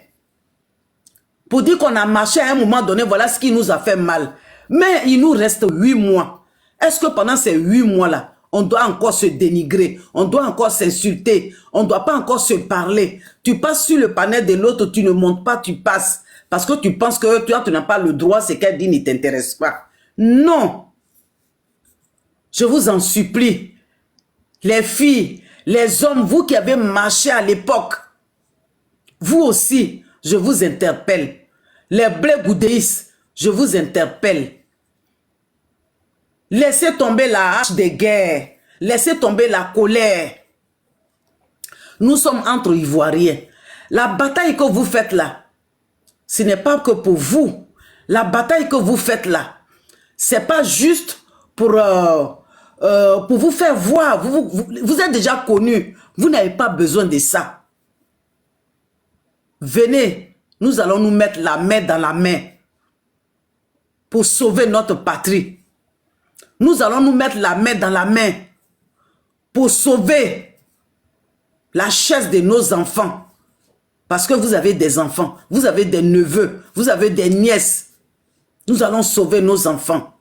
Pour dire qu'on a marché à un moment donné, voilà ce qui nous a fait mal. Mais il nous reste 8 mois. Est-ce que pendant ces 8 mois-là, on doit encore se dénigrer, on doit encore s'insulter, on ne doit pas encore se parler? Tu passes sur le panel de l'autre, tu ne montes pas, tu passes. Parce que tu penses que toi, tu n'as pas le droit, ce qu'elle dit ne t'intéresse pas. Non. Je vous en supplie. Les filles, les hommes, vous qui avez marché à l'époque, vous aussi, je vous interpelle. Les blé goudéistes, je vous interpelle. Laissez tomber la hache de guerre. Laissez tomber la colère. Nous sommes entre Ivoiriens. La bataille que vous faites là, ce n'est pas que pour vous. La bataille que vous faites là, ce n'est pas juste pour pour vous faire voir. Vous êtes déjà connu. Vous n'avez pas besoin de ça. Venez, nous allons nous mettre la main dans la main pour sauver notre patrie. Nous allons nous mettre la main dans la main pour sauver la chaise de nos enfants. Parce que vous avez des enfants, vous avez des neveux, vous avez des nièces. Nous allons sauver nos enfants.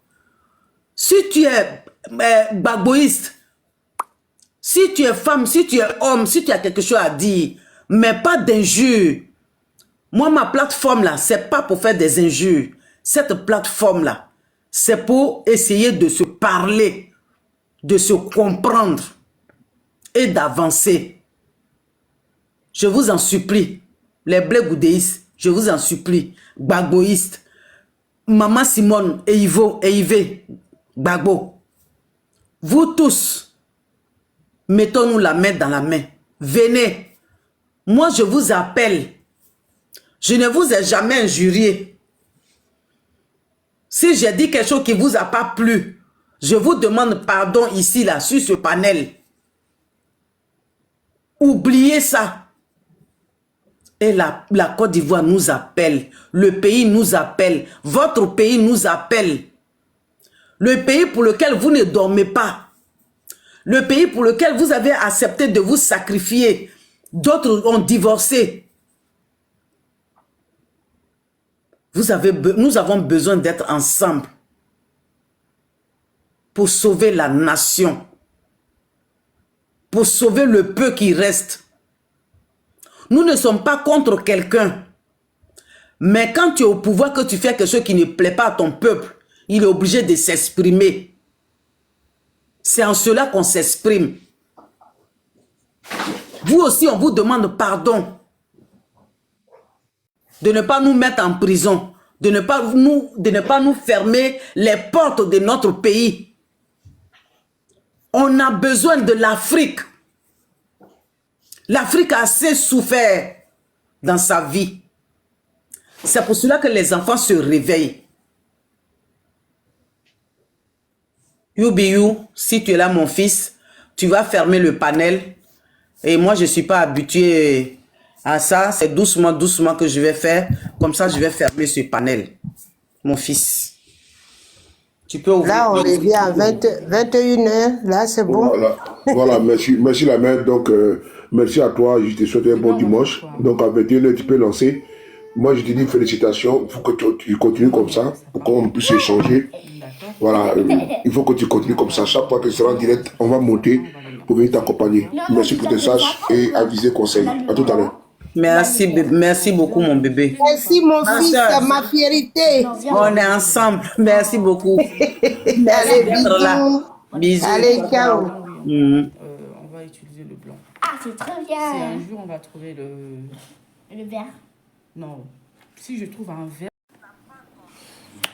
Si tu es bagboïste, si tu es femme, si tu es homme, si tu as quelque chose à dire, mais pas d'injures. Moi, ma plateforme là, c'est pas pour faire des injures. Cette plateforme là, c'est pour essayer de se parler, de se comprendre et d'avancer. Je vous en supplie, les blé-goudéistes, je vous en supplie, bagboïstes, Maman Simone et Yves Bagbo, vous tous, mettons-nous la main dans la main. Venez, moi je vous appelle. Je ne vous ai jamais injurié. Si j'ai dit quelque chose qui ne vous a pas plu, je vous demande pardon ici, là, sur ce panel. Oubliez ça. Et la Côte d'Ivoire nous appelle. Le pays nous appelle. Votre pays nous appelle. Le pays pour lequel vous ne dormez pas. Le pays pour lequel vous avez accepté de vous sacrifier. D'autres ont divorcé. Nous avons besoin d'être ensemble pour sauver la nation. Pour sauver le peu qui reste. Nous ne sommes pas contre quelqu'un. Mais quand tu es au pouvoir, que tu fais quelque chose qui ne plaît pas à ton peuple, il est obligé de s'exprimer. C'est en cela qu'on s'exprime. Vous aussi, on vous demande pardon. De ne pas nous mettre en prison. De ne pas nous fermer les portes de notre pays. On a besoin de l'Afrique. L'Afrique a assez souffert dans sa vie. C'est pour cela que les enfants se réveillent. You, si tu es là, mon fils, tu vas fermer le panel. Et moi, je ne suis pas habitué à ça. C'est doucement, doucement que je vais faire. Comme ça, je vais fermer ce panel. Mon fils. Tu peux ouvrir. Là, on revient à 21h. Là, c'est bon. Voilà, merci la mère. Donc, merci à toi. Je te souhaite un bon dimanche. Donc, à 21h, tu peux lancer. Moi, je te dis félicitations. Il faut que tu continues comme ça pour qu'on puisse échanger. Voilà, il faut que tu continues comme ça. Chaque fois que tu seras en direct, on va monter pour venir t'accompagner. Merci pour tes sages et aviser conseils. À tout à l'heure. Merci beaucoup, mon bébé. Merci, mon fils, c'est ma fierté. On est ensemble. Merci beaucoup. Allez, bisous. Bisous. Allez, ciao. On va utiliser le blanc. Ah, c'est très bien. Si un jour on va trouver le vert. Non. Si je trouve un vert.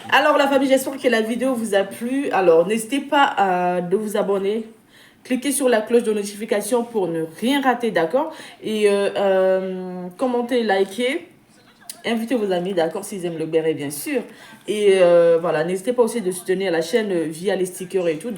Alors la famille, j'espère que la vidéo vous a plu. Alors n'hésitez pas de vous abonner. Cliquez sur la cloche de notification pour ne rien rater, d'accord? Et commentez, likez. Invitez vos amis, d'accord, s'ils aiment le béret, bien sûr. Et voilà, n'hésitez pas aussi de soutenir la chaîne via les stickers et tout.